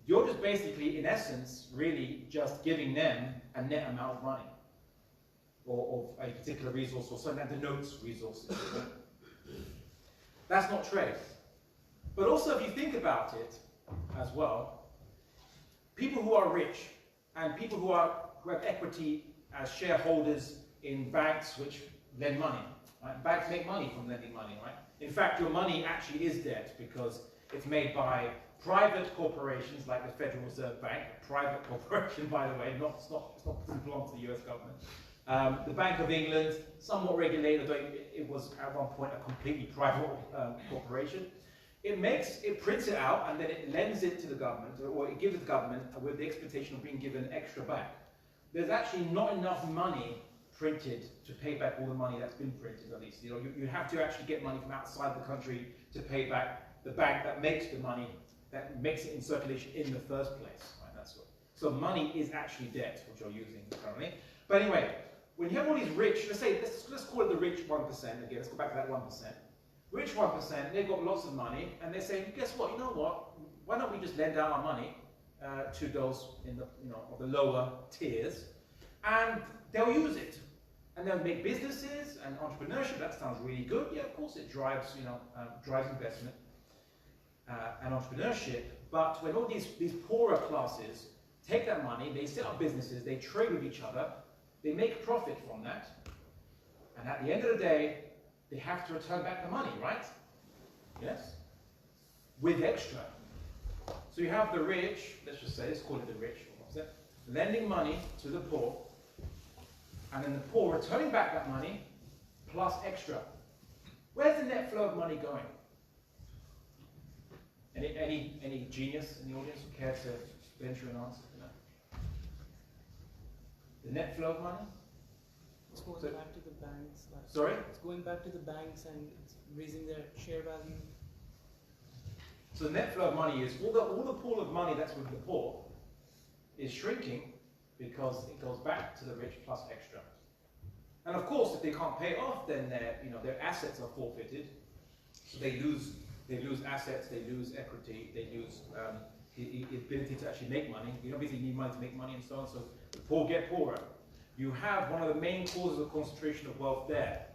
You're just basically, in essence, really just giving them a net amount of money, or a particular resource, or something that denotes resources. That's not trade. But also, if you think about it as well, people who are rich and people who have equity as shareholders in banks which lend money. Right? Banks make money from lending money, right? In fact, your money actually is debt because it's made by private corporations like the Federal Reserve Bank, a private corporation, by the way, it's not belong to the US government. The Bank of England, somewhat regulated, though it was at one point a completely private corporation. It prints it out and then it lends it to the government, or it gives it to the government with the expectation of being given extra back. There's actually not enough money printed to pay back all the money that's been printed, at least. You know, you have to actually get money from outside the country to pay back the bank that makes the money, that makes it in circulation in the first place. Right? That's what. So money is actually debt, which you're using currently. But anyway, when you have all these rich, let's call it the rich 1% again. Let's go back to that 1%. Rich 1%, they've got lots of money, and they're saying, guess what? You know what? Why don't we just lend out our money to those in the of the lower tiers, and they'll use it. And they'll make businesses and entrepreneurship. That sounds really good. Yeah, of course it drives, drives investment and entrepreneurship. But when all these poorer classes take that money, they set up businesses, they trade with each other, they make profit from that, and at the end of the day, they have to return back the money, right? Yes? With extra. So you have the rich, let's just say, let's call it the rich, lending money to the poor, and then the poor returning back that money plus extra. Where's the net flow of money going? Any genius in the audience who care to venture an answer to that? The net flow of money? It's going back to the banks. Sorry? It's going back to the banks and it's raising their share value. So the net flow of money is all the pool of money that's with the poor is shrinking because it goes back to the rich plus extra. And of course, if they can't pay off, then their assets are forfeited. So they lose assets, they lose equity, they lose the ability to actually make money. You obviously need money to make money and so on. So the poor get poorer. You have one of the main causes of concentration of wealth there,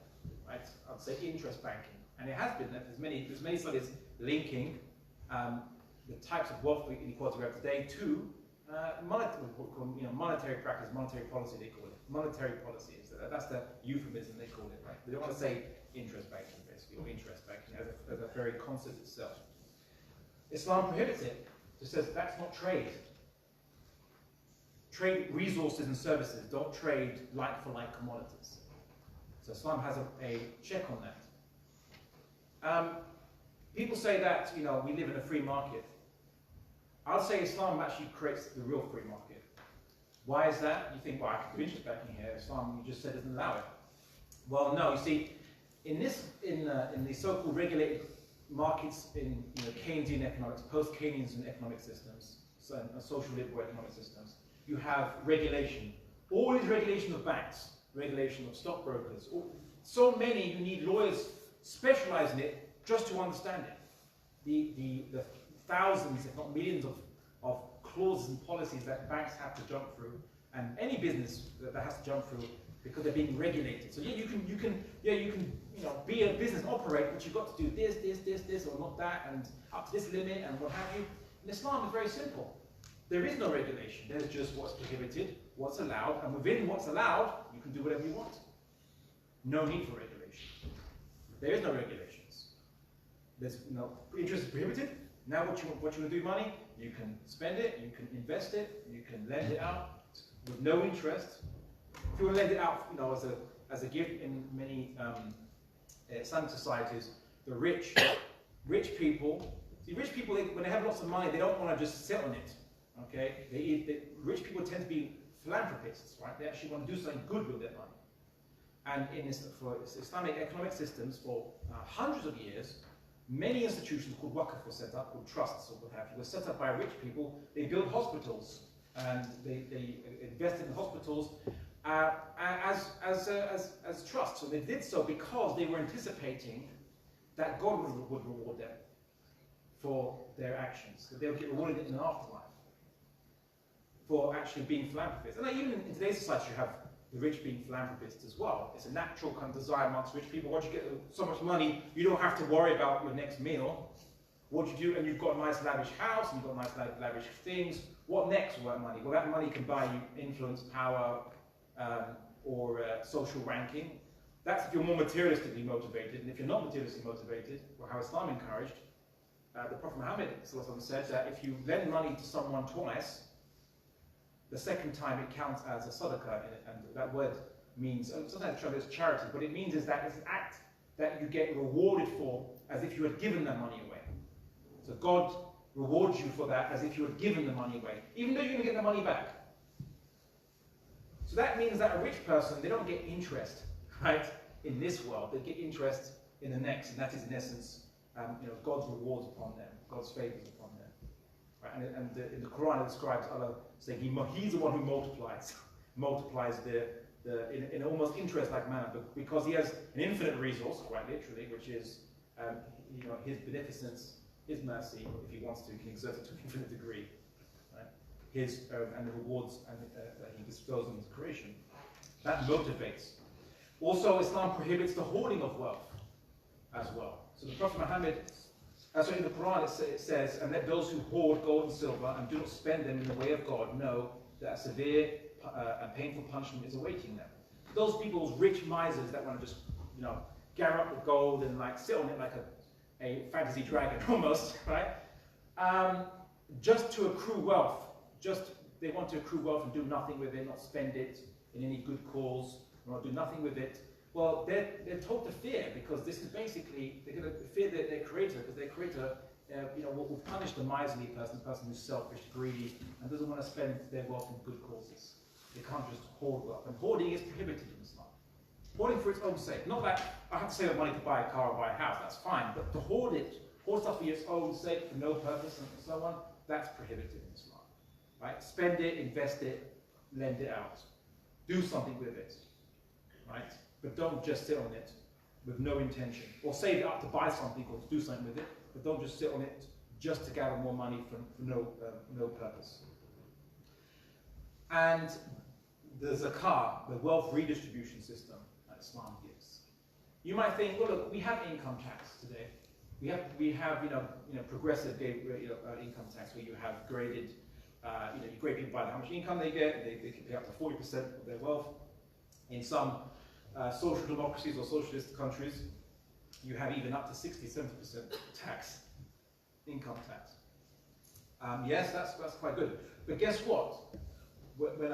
right? I'd say interest banking, and it has been. There's many studies linking the types of wealth inequality we have today to monetary practice, monetary policy they call it. Monetary policy, that's the euphemism they call it, right? They don't want to say interest banking, basically, or interest banking as a very concept itself. Islam prohibits it. It says that's not trade. Trade resources and services, don't trade like for like commodities. So Islam has a check on that. People say that we live in a free market. I'll say Islam actually creates the real free market. Why is that? You think, well, I could do interest banking here. Islam, you just said, doesn't allow it. Well, no. You see, in the so-called regulated markets in Keynesian economics, post-Keynesian economic systems, social liberal economic systems, you have regulation. All these regulation of banks, regulation of stockbrokers. So many you need lawyers specialize in it just to understand it. The thousands, if not millions, of clauses and policies that banks have to jump through, and any business that has to jump through because they're being regulated. So yeah, you can be a business operator, but you've got to do this, or not that, and up to this limit, and what have you. In Islam, it's very simple. There is no regulation. There's just what's prohibited, what's allowed, and within what's allowed, you can do whatever you want. No need for regulation. There is no regulations. There's interest is prohibited. Now what you want to do with money, you can spend it, you can invest it, you can lend it out with no interest. If you want to lend it out, as a gift in many Islamic societies, the rich people, when they have lots of money, they don't want to just sit on it. Okay, rich people tend to be philanthropists, right? They actually want to do something good with their money. And for Islamic economic systems, for hundreds of years, many institutions called waqf were set up, called trusts or what have you, were set up by rich people. They built hospitals and they invested in hospitals as trusts. So they did so because they were anticipating that God would reward them for their actions, that they would get rewarded in an afterlife for actually being philanthropists. And even in today's society, you have the rich being philanthropists as well. It's a natural kind of desire amongst rich people. Once you get so much money, you don't have to worry about your next meal. What you do, and you've got a nice lavish house, and you've got nice lavish things. What next with that money? Well, that money can buy you influence, power, or social ranking. That's if you're more materialistically motivated. And if you're not materialistically motivated, or how Islam encouraged, the Prophet Muhammad said that if you lend money to someone twice, the second time it counts as a sadaqah, and that word means, sometimes it's charity, but it means is that it's an act that you get rewarded for as if you had given that money away. So God rewards you for that as if you had given the money away, even though you're going to get the money back. So that means that a rich person, they don't get interest, right, in this world, they get interest in the next, and that is in essence, God's rewards upon them, God's favors upon them. Right? And in the Quran it describes Allah saying He's the one who multiplies in an almost interest-like manner, but because He has an infinite resource, quite literally, which is His beneficence, His mercy. If He wants to, He can exert it to an infinite degree. Right? And the rewards that He bestows on His creation. That motivates. Also, Islam prohibits the hoarding of wealth as well. So the Prophet Muhammad, in the Quran it says, and let those who hoard gold and silver and do not spend them in the way of God know that a severe and painful punishment is awaiting them. Those people, rich misers that want to just, gather up the gold and sit on it like a fantasy dragon almost, right? Just to accrue wealth. They want to accrue wealth and do nothing with it, not spend it in any good cause, not do nothing with it. Well, they're told to fear, because this is basically, they're going to fear their creator, because their creator will punish the miserly person, the person who's selfish, greedy, and doesn't want to spend their wealth in good causes. They can't just hoard wealth. And hoarding is prohibited in Islam. Hoarding for its own sake. Not that I have to save up money to buy a car or buy a house, that's fine, but to hoard stuff for its own sake, for no purpose, and so on, that's prohibited in Islam. Right? Spend it, invest it, lend it out. Do something with it. Right? But don't just sit on it with no intention. Or save it up to buy something or to do something with it, but don't just sit on it just to gather more money for no purpose. And the zakah, the wealth redistribution system that Islam gives. You might think, well, look, we have income tax today. We have progressive income tax, where you have graded you grade people by how much income they get. They can pay up to 40% of their wealth. In some social democracies or socialist countries, you have even up to 60, 70% tax, income tax. Yes, that's quite good. But guess what? When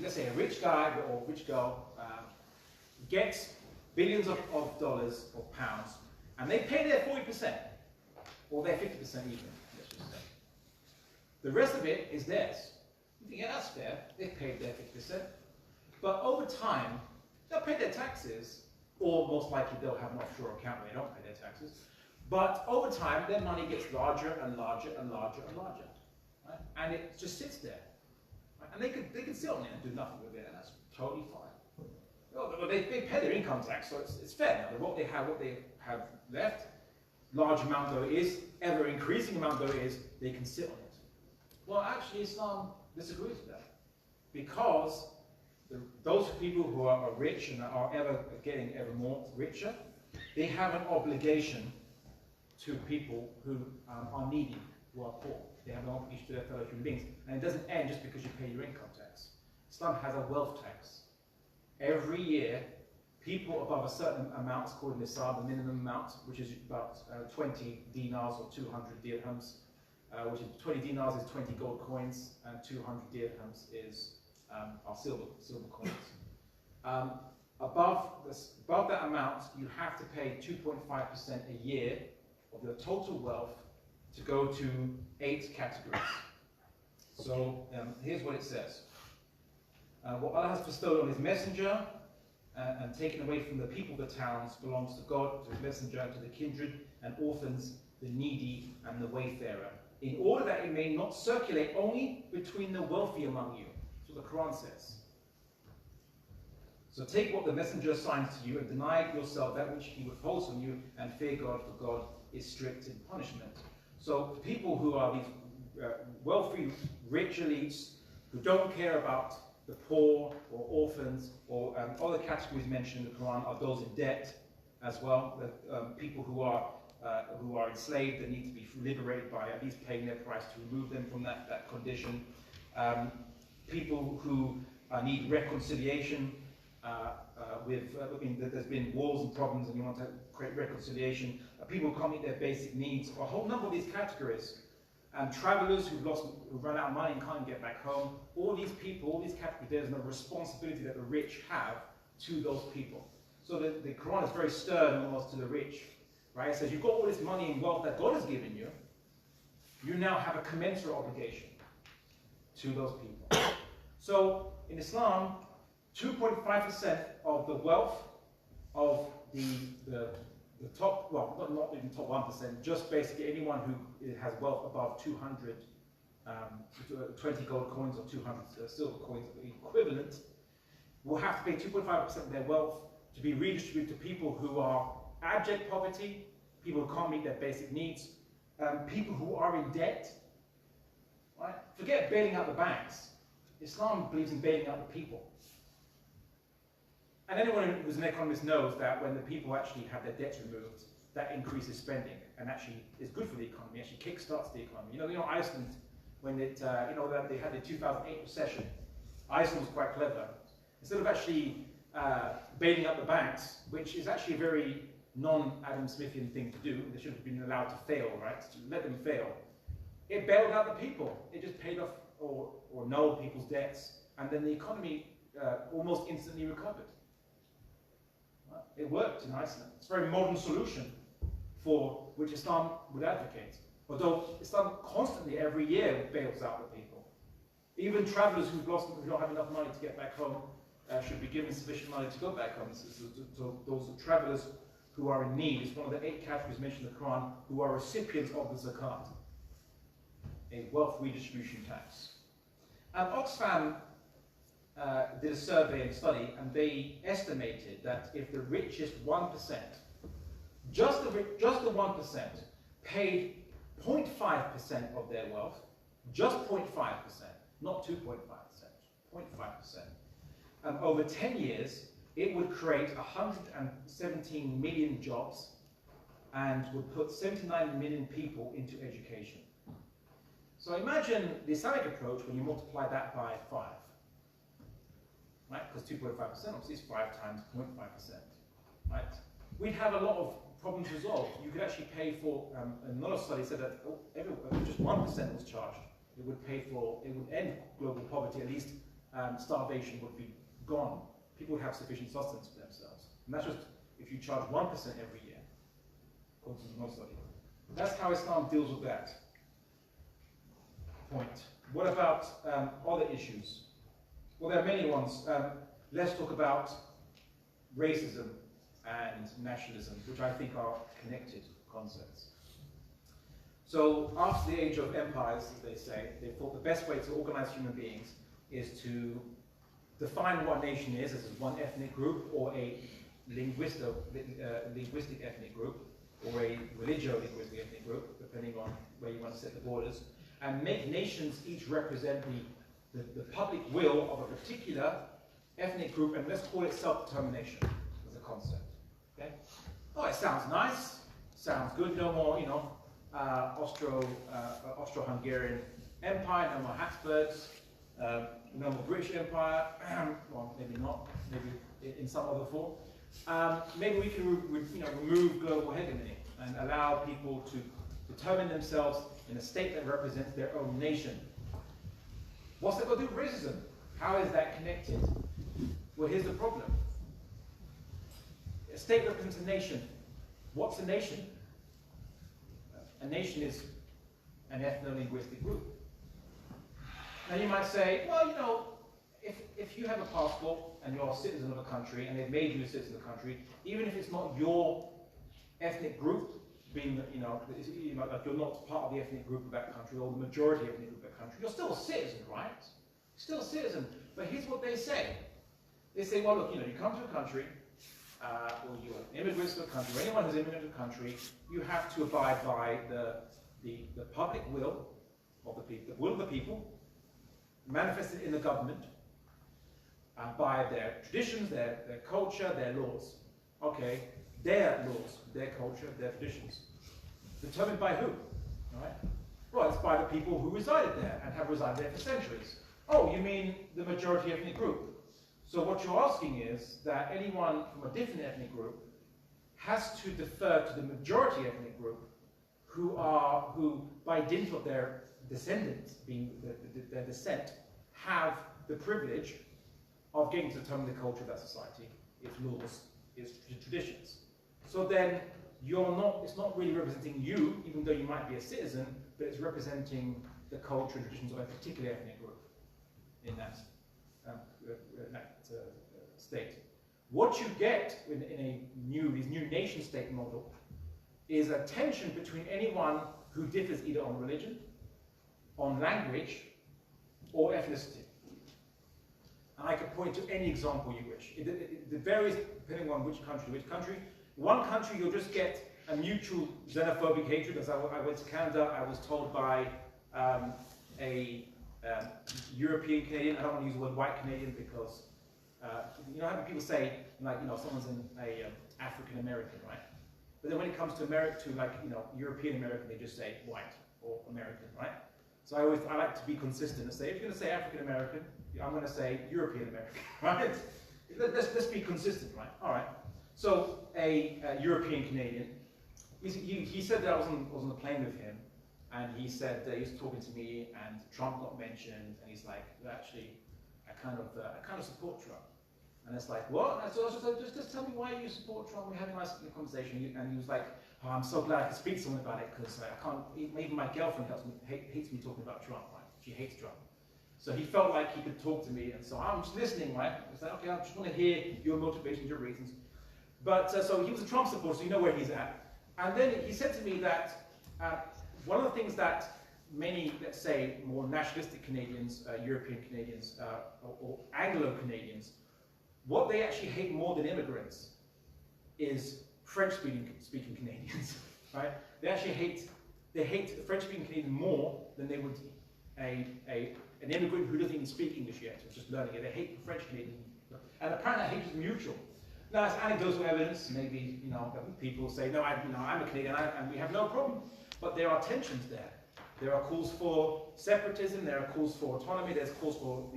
let's say a rich guy or rich girl gets billions of dollars or pounds, and they pay their 40%, or their 50% even, let's just say. The rest of it is theirs. You think, yeah, that's fair. They've paid their 50%. But over time, they'll pay their taxes, or most likely they'll have an offshore account where they don't pay their taxes. But over time, their money gets larger and larger and larger and larger. Right? And it just sits there. Right? And they can sit on it and do nothing with it, and that's totally fine. Well, but they pay their income tax, so it's fair. Now, what they have left, large amount though it is, ever increasing amount though it is, they can sit on it. Well, actually, Islam disagrees with that, because those people who are rich and are ever getting ever more richer, they have an obligation to people who are needy, who are poor. They have an obligation to their fellow human beings, and it doesn't end just because you pay your income tax. Islam has a wealth tax. Every year, people above a certain amount, according to Islam, the minimum amount, which is about 20 dinars or 200 dirhams, which is 20 dinars is 20 gold coins, and 200 dirhams is are silver coins. Above that amount, you have to pay 2.5% a year of your total wealth to go to 8 categories. So here's what it says. What Allah has bestowed on His messenger and taken away from the people of the towns belongs to God, to His messenger, to the kindred and orphans, the needy and the wayfarer, in order that it may not circulate only between the wealthy among you. That's what the Quran says. So take what the messenger assigns to you and deny yourself that which he withholds from you, and fear God, for God is strict in punishment. So people who are these wealthy, rich elites who don't care about the poor or orphans or other categories mentioned in the Quran are those in debt as well. People who are enslaved that need to be liberated by at least paying their price to remove them from that condition. People who need reconciliation there's been wars and problems and you want to create reconciliation. People who can't meet their basic needs. A whole number of these categories. Travelers who've run out of money and can't get back home. All these people, all these categories, there's a responsibility that the rich have to those people. So the Quran is very stern almost to the rich. Right? It says, you've got all this money and wealth that God has given you. You now have a commensurate obligation to those people. So in Islam, 2.5% of the wealth of the top, well, not even top 1%, just basically anyone who has wealth above 200, 20 gold coins or 200 silver coins equivalent, will have to pay 2.5% of their wealth to be redistributed to people who are abject poverty, people who can't meet their basic needs, people who are in debt. Right? Forget bailing out the banks. Islam believes in bailing out the people. And anyone who's an economist knows that when the people actually have their debts removed, that increases spending and actually is good for the economy, actually kickstarts the economy. You know Iceland, when they had the 2008 recession, Iceland was quite clever. Instead of actually bailing out the banks, which is actually a very non-Adam Smithian thing to do, they should have been allowed to fail, right? To let them fail. It bailed out the people. It just paid off or annulled people's debts, and then the economy almost instantly recovered. Right? It worked in Iceland. It's a very modern solution for which Islam would advocate. Although Islam constantly, every year, bails out the people. Even travelers who don't have enough money to get back home should be given sufficient money to go back home. So those travelers who are in need is one of the 8 categories mentioned in the Quran who are recipients of the zakat, a wealth redistribution tax. Oxfam did a survey and study, and they estimated that if the richest 1%, just the 1%, paid 0.5% of their wealth, just 0.5%, not 2.5%, 0.5%, over 10 years, it would create 117 million jobs and would put 79 million people into education. So imagine the Islamic approach when you multiply that by 5. Right? Because 2.5% obviously is 5 times 0.5%. Right? We'd have a lot of problems resolved. You could actually pay for, another study said that if just 1% was charged, it would end global poverty, at least starvation would be gone. People would have sufficient sustenance for themselves. And that's just if you charge 1% every year, according to another study. That's how Islam deals with that point. What about other issues? Well, there are many ones. Let's talk about racism and nationalism, which I think are connected concepts. So after the age of empires, as they say, they thought the best way to organize human beings is to define what a nation is as one ethnic group or a linguistic ethnic group or a religio-linguistic ethnic group, depending on where you want to set the borders, and make nations each represent the public will of a particular ethnic group, and let's call it self-determination as a concept. Okay? Oh, it sounds nice, sounds good. No more, Austro-Hungarian Empire, no more Habsburgs, no more British Empire. Well, maybe not. Maybe in some other form. Maybe we can, remove global hegemony and allow people to determine themselves in a state that represents their own nation. What's that got to do with racism? How is that connected? Well, here's the problem. A state represents a nation. What's a nation? A nation is an ethno-linguistic group. Now you might say, well, if you have a passport and you're a citizen of a country and they've made you a citizen of the country, even if it's not your ethnic group, being like you're not part of the ethnic group of that country or the majority ethnic group of that country, you're still a citizen, right? Still a citizen. But here's what they say. They say, well, look, you come to a country, or you're immigrants to a country, or anyone who's immigrant to a country, you have to abide by the public will of the people, the will of the people, manifested in the government, by their traditions, their culture, their laws. Okay, their laws, their culture, their traditions. Determined by who? Right? Well, it's by the people who resided there and have resided there for centuries. Oh, you mean the majority ethnic group? So what you're asking is that anyone from a different ethnic group has to defer to the majority ethnic group who by dint of their descendants, being their descent, have the privilege of getting to determine the culture of that society, its laws, its traditions. So then it's not really representing you, even though you might be a citizen, but it's representing the culture and traditions of a particular ethnic group in that state. What you get in these new nation-state model is a tension between anyone who differs either on religion, on language, or ethnicity. And I could point to any example you wish. It varies depending on which country to which country. One country you'll just get a mutual xenophobic hatred. As I went to Canada, I was told by a European Canadian, I don't want to use the word white Canadian because, how people say, someone's an African American, right? But then when it comes to European American, they just say white or American, right? So I like to be consistent and say, if you're going to say African American, I'm going to say European American, right? Let's be consistent, right? All right. So a European Canadian, he said that I was on the plane with him, and he said he was talking to me, and Trump got mentioned, and he's like, well, actually, I kind of support Trump. And it's like, what? And so I was just tell me why you support Trump. We had a nice conversation, and he was like, oh, I'm so glad I could speak to someone about it because I can't. Even my girlfriend hates me talking about Trump. Right? She hates Trump. So he felt like he could talk to me, and so I'm just listening. Right? It's like, okay, I just want to hear your motivations, your reasons. But so he was a Trump supporter, so you know where he's at. And then he said to me that one of the things that many, let's say, more nationalistic Canadians, European Canadians, or Anglo-Canadians, what they actually hate more than immigrants is French-speaking Canadians, right? They actually hate the French-speaking Canadian more than they would an immigrant who doesn't even speak English yet, who's just learning it. They hate the French Canadian, and apparently that hate is mutual. Now, it's anecdotal evidence. Maybe people say, no, I'm a Canadian, and we have no problem. But there are tensions there. There are calls for separatism, there are calls for autonomy, there's calls for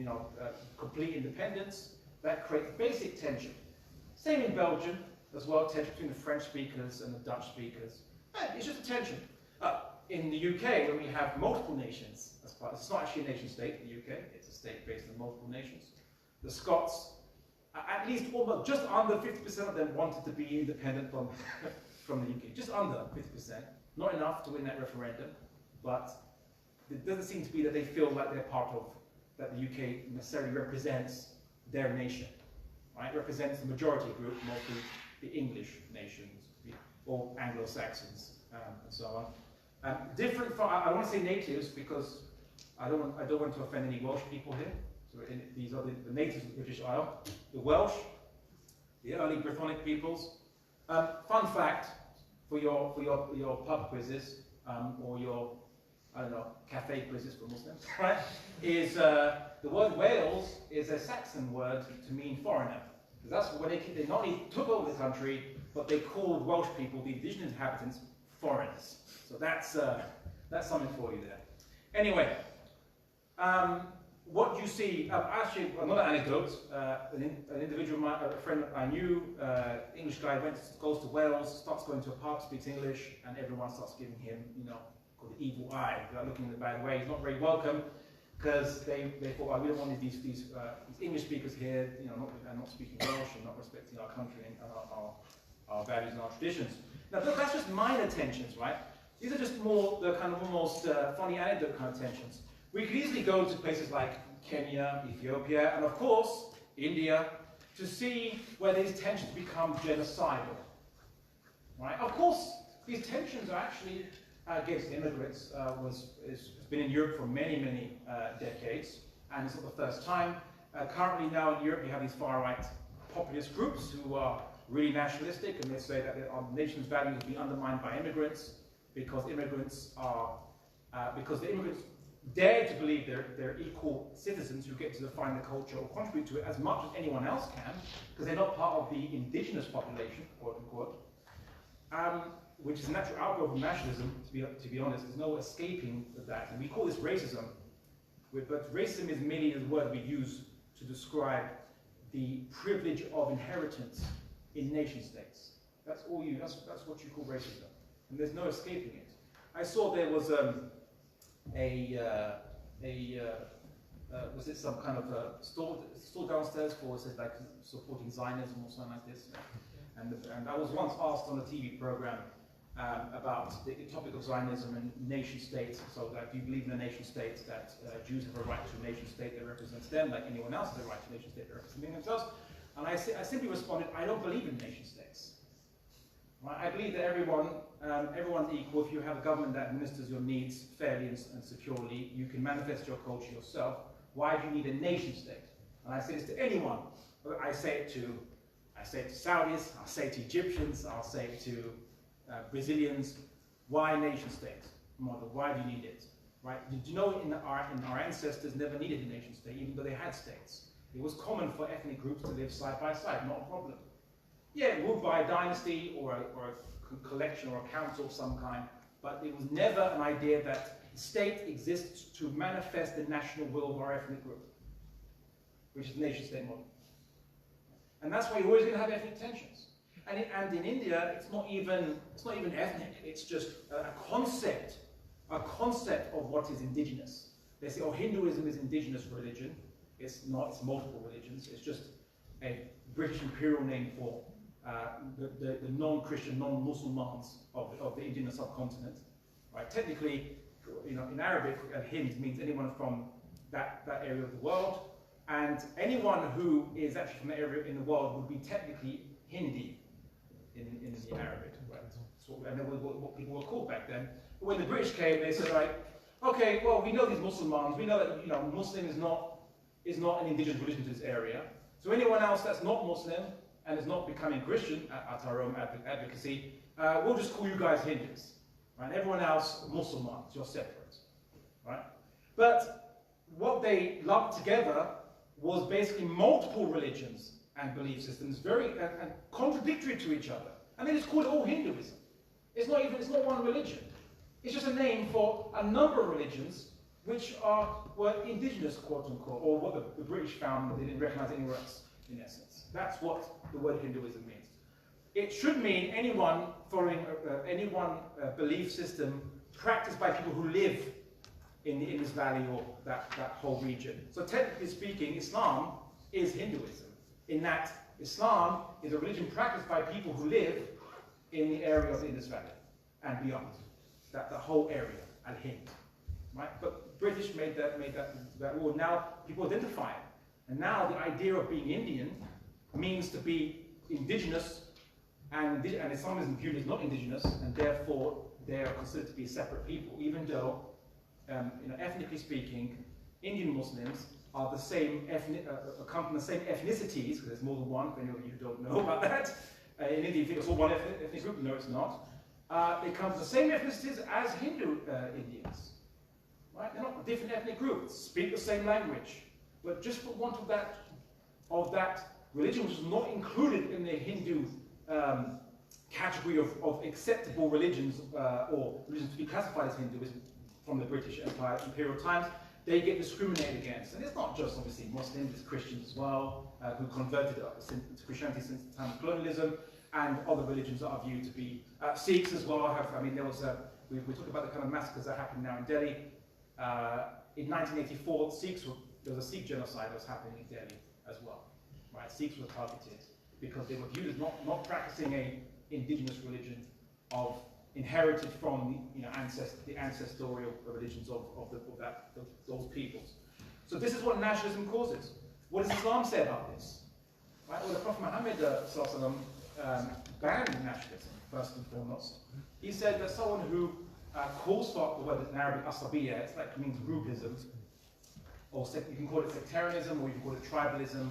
complete independence. That creates basic tension. Same in Belgium as well, tension between the French speakers and the Dutch speakers. It's just a tension. In the UK, when we have multiple nations, it's not actually a nation state, the UK, it's a state based on multiple nations. The Scots, at least almost just under 50% of them wanted to be independent from, from the UK. Just under 50%. Not enough to win that referendum, but it doesn't seem to be that they feel like they're part of, that the UK necessarily represents their nation, right? It represents the majority group, mostly the English nations, or Anglo-Saxons, and so on. Different from, I want to say natives because I don't want to offend any Welsh people here. So these are the natives of the British Isle, the Welsh, the early Brythonic peoples. Fun fact for your pub quizzes or your, I don't know, cafe quizzes for Muslims, right? Is the word Wales is a Saxon word to mean foreigner. Because that's when they not only took over the country, but they called Welsh people, the indigenous inhabitants, foreigners. So that's something for you there. Anyway, what you see, actually another anecdote, an individual, a friend I knew, English guy, goes to Wales, starts going to a pub, speaks English, and everyone starts giving him, called the evil eye, looking in a bad way. He's not very welcome, because they thought, well, we don't want these English speakers here, not speaking Welsh and not respecting our country and our values and our traditions. Now, that's just minor tensions, right? These are just more the kind of almost funny anecdote kind of tensions. We could easily go to places like Kenya, Ethiopia, and of course, India, to see where these tensions become genocidal, right? Of course, these tensions are actually against immigrants, has been in Europe for many, many decades, and it's not the first time. Currently now in Europe, you have these far-right populist groups who are really nationalistic, and they say that our nation's values will be undermined by immigrants because the immigrants dare to believe they're equal citizens who get to define the culture or contribute to it as much as anyone else can, because they're not part of the indigenous population, quote unquote, which is a natural outgrowth of nationalism, to be honest. There's no escaping that. And we call this racism, but racism is merely the word we use to describe the privilege of inheritance in nation states. That's what you call racism. And there's no escaping it. I saw there was was it some kind of a store downstairs for like supporting Zionism or something like this? And I was once asked on a TV program about the topic of Zionism and nation states. So that do you believe in a nation state, that Jews have a right to a nation state that represents them, like anyone else has a right to a nation state that represents themselves? And I simply responded, I don't believe in nation states. Right? I believe that everyone's equal. If you have a government that administers your needs fairly and securely, you can manifest your culture yourself. Why do you need a nation state? And I say this to anyone. I say it to Saudis, I'll say it to Egyptians, I'll say it to Brazilians. Why nation state model? Why do you need it? Right? Did you know our ancestors never needed a nation state, even though they had states? It was common for ethnic groups to live side by side, not a problem. Yeah, ruled by a dynasty or a collection or a council of some kind, but it was never an idea that the state exists to manifest the national will of our ethnic group, which is the nation state model. And that's why you're always going to have ethnic tensions. And in India, it's not even ethnic. It's just a concept of what is indigenous. They say, oh, Hinduism is indigenous religion. It's not. It's multiple religions. It's just a British imperial name for the non-Christian, non-Muslims of the Indian subcontinent. Right? Technically, in Arabic, Hind means anyone from that area of the world, and anyone who is actually from the area in the world would be technically Hindi in the Arabic. Right? So, and that was what people were called back then. But when the British came, they said, right, okay, well, we know these Muslims. We know that Muslim is not an indigenous religion to this area. So anyone else that's not Muslim and is not becoming Christian at our own advocacy, we'll just call you guys Hindus. Right? Everyone else, Muslims, you're separate. Right? But what they lumped together was basically multiple religions and belief systems, very and contradictory to each other. And they just called it all Hinduism. It's not one religion. It's just a name for a number of religions which were indigenous, quote unquote, or what the British found and they didn't recognize anywhere else, in essence. That's what the word Hinduism means. It should mean anyone following belief system practiced by people who live in the Indus Valley or that whole region. So technically speaking, Islam is Hinduism, in that Islam is a religion practiced by people who live in the area of the Indus Valley and beyond, that whole area, Al-Hind, right? But British made that rule. Now people identify it, and now the idea of being Indian means to be indigenous, and Islamism viewed as not indigenous, and therefore they are considered to be separate people, even though, ethnically speaking, Indian Muslims are the same come from the same ethnicities, because there's more than one, for any of you who don't know about that. In India, you think it's all one ethnic group. No, it's not. They come from the same ethnicities as Hindu Indians. Right? They're not different ethnic groups, speak the same language. But just for want of that religion, which is not included in the Hindu category of acceptable religions, or religions to be classified as Hinduism from the British Empire, imperial times, they get discriminated against. And it's not just obviously Muslims, it's Christians as well, who converted to Christianity since the time of colonialism, and other religions that are viewed to be Sikhs as well. There was we talked about the kind of massacres that happen now in Delhi. In 1984, there was a Sikh genocide that was happening in Delhi as well. Right? Sikhs were targeted because they were viewed as not practicing a indigenous religion inherited from the ancestorial religions of those peoples. So this is what nationalism causes. What does Islam say about this? Right? Well, the Prophet Muhammad banned nationalism, first and foremost. He said that someone who calls for the word in Arabic asabiya, it means groupism, or you can call it sectarianism, or you can call it tribalism,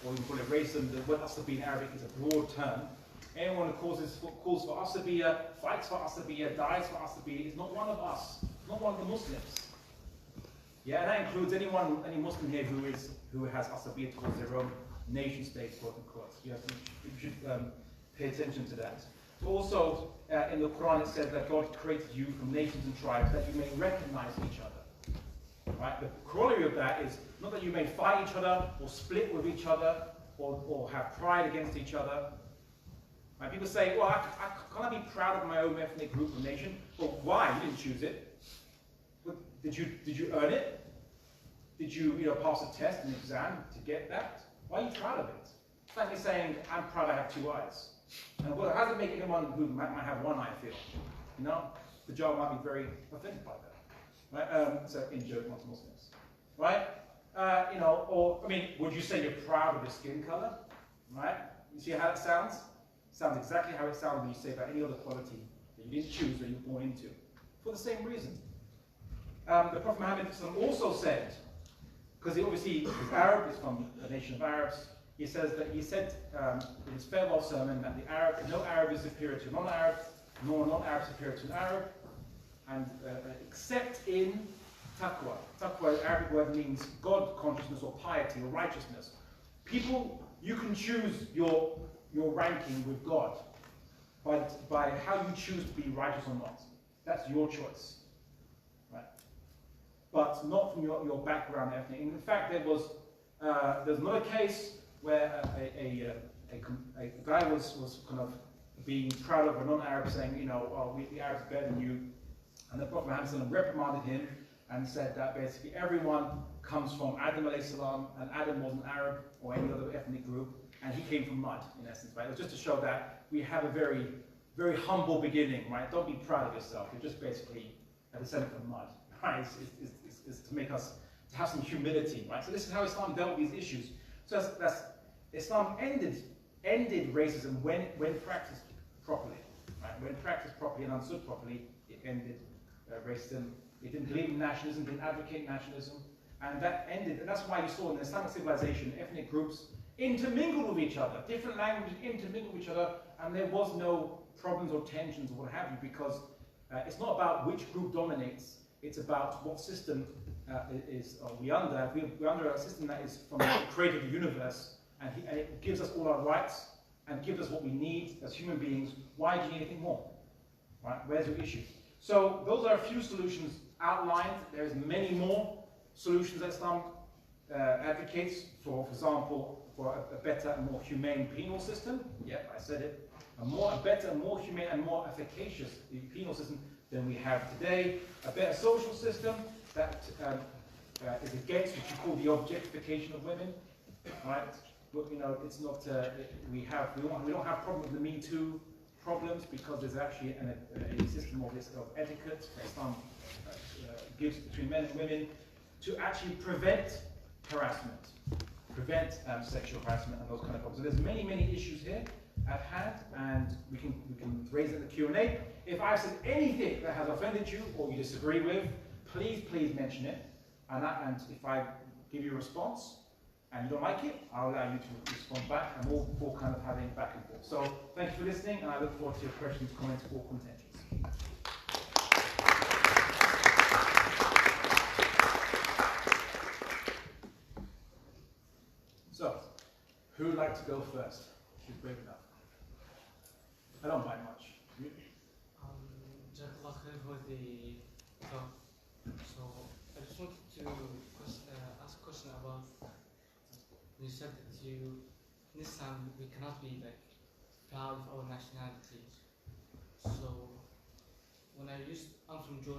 or you can call it racism. The word asabiya in Arabic is a broad term. Anyone who calls for asabiya, fights for asabiya, dies for asabiya, is not one of us, not one of the Muslims. Yeah, and that includes any Muslim here who has asabiya towards their own nation state, quote unquote. You should pay attention to that. Also, in the Quran it said that God created you from nations and tribes that you may recognize each other. Right? The corollary of that is not that you may fight each other or split with each other or have pride against each other. Right? People say, well, can't I be proud of my own ethnic group or nation? Well, why? You didn't choose it. But did you earn it? Did you pass a test, an exam to get that? Why are you proud of it? It's like me saying, I'm proud I have 2 eyes. And well, how does it make anyone who might have 1 eye feel? The jar might be very offended by that. Right? So in joke amongst Muslims. Right? Would you say you're proud of your skin color? Right? You see how it sounds? It sounds exactly how it sounds when you say about any other quality that you didn't choose or you were born into. For the same reason. The Prophet Muhammad also said, because he obviously is Arab, he's from a nation of Arabs, he said in his farewell sermon that no Arab is superior to a non-Arab, nor a non-Arab superior to an Arab, and except in taqwa. Taqwa, the Arabic word, means God consciousness or piety or righteousness. People, you can choose your ranking with God by how you choose to be righteous or not. That's your choice. Right? But not from your background ethnic. In fact, there's not a case where a guy was kind of being proud of a non-Arab, saying, the Arabs are better than you. And the Prophet Muhammad reprimanded him and said that basically everyone comes from Adam alayhi salam, and Adam wasn't Arab or any other ethnic group, and he came from mud, in essence. Right? It was just to show that we have a very, very humble beginning, right? Don't be proud of yourself. You're just basically a descendant from mud, right? It's to make us to have some humility, right? So this is how Islam dealt with these issues. So that's Islam ended racism when practiced properly, right? When practiced properly and understood properly, it ended racism. It didn't believe in nationalism, didn't advocate nationalism, and that ended. And that's why you saw in the Islamic civilization, ethnic groups intermingled with each other, different languages intermingled with each other, and there was no problems or tensions or what have you, because it's not about which group dominates. It's about what system we're under. We're under a system that is from the creator of the universe, and it gives us all our rights and gives us what we need as human beings. Why do you need anything more? Right? Where's your issue? So those are a few solutions outlined. There's many more solutions that Islam advocates for example, for a better and more humane penal system. Yep, I said it. A better, more humane and more efficacious penal system than we have today. A better social system that is against what you call the objectification of women, right? But, you know, it's not. We don't have problem with the Me Too problems because there's actually a system of etiquette that Islam gives between men and women to actually prevent harassment, prevent sexual harassment and those kind of problems. So there's many issues here at hand, and we can raise it in the Q&A. If I've said anything that has offended you or you disagree with, please mention it. And if I give you a response and you don't like it, I'll allow you to respond back, and we'll kind of having back and forth. So thank you for listening, and I look forward to your questions, comments, or contentions. So, who would like to go first? Who's brave enough? I don't mind much. You? Jazakallah khair for the talk. So I just wanted to ask a question about you said that in Islam we cannot be like proud of our nationality. So when I'm from Jordan.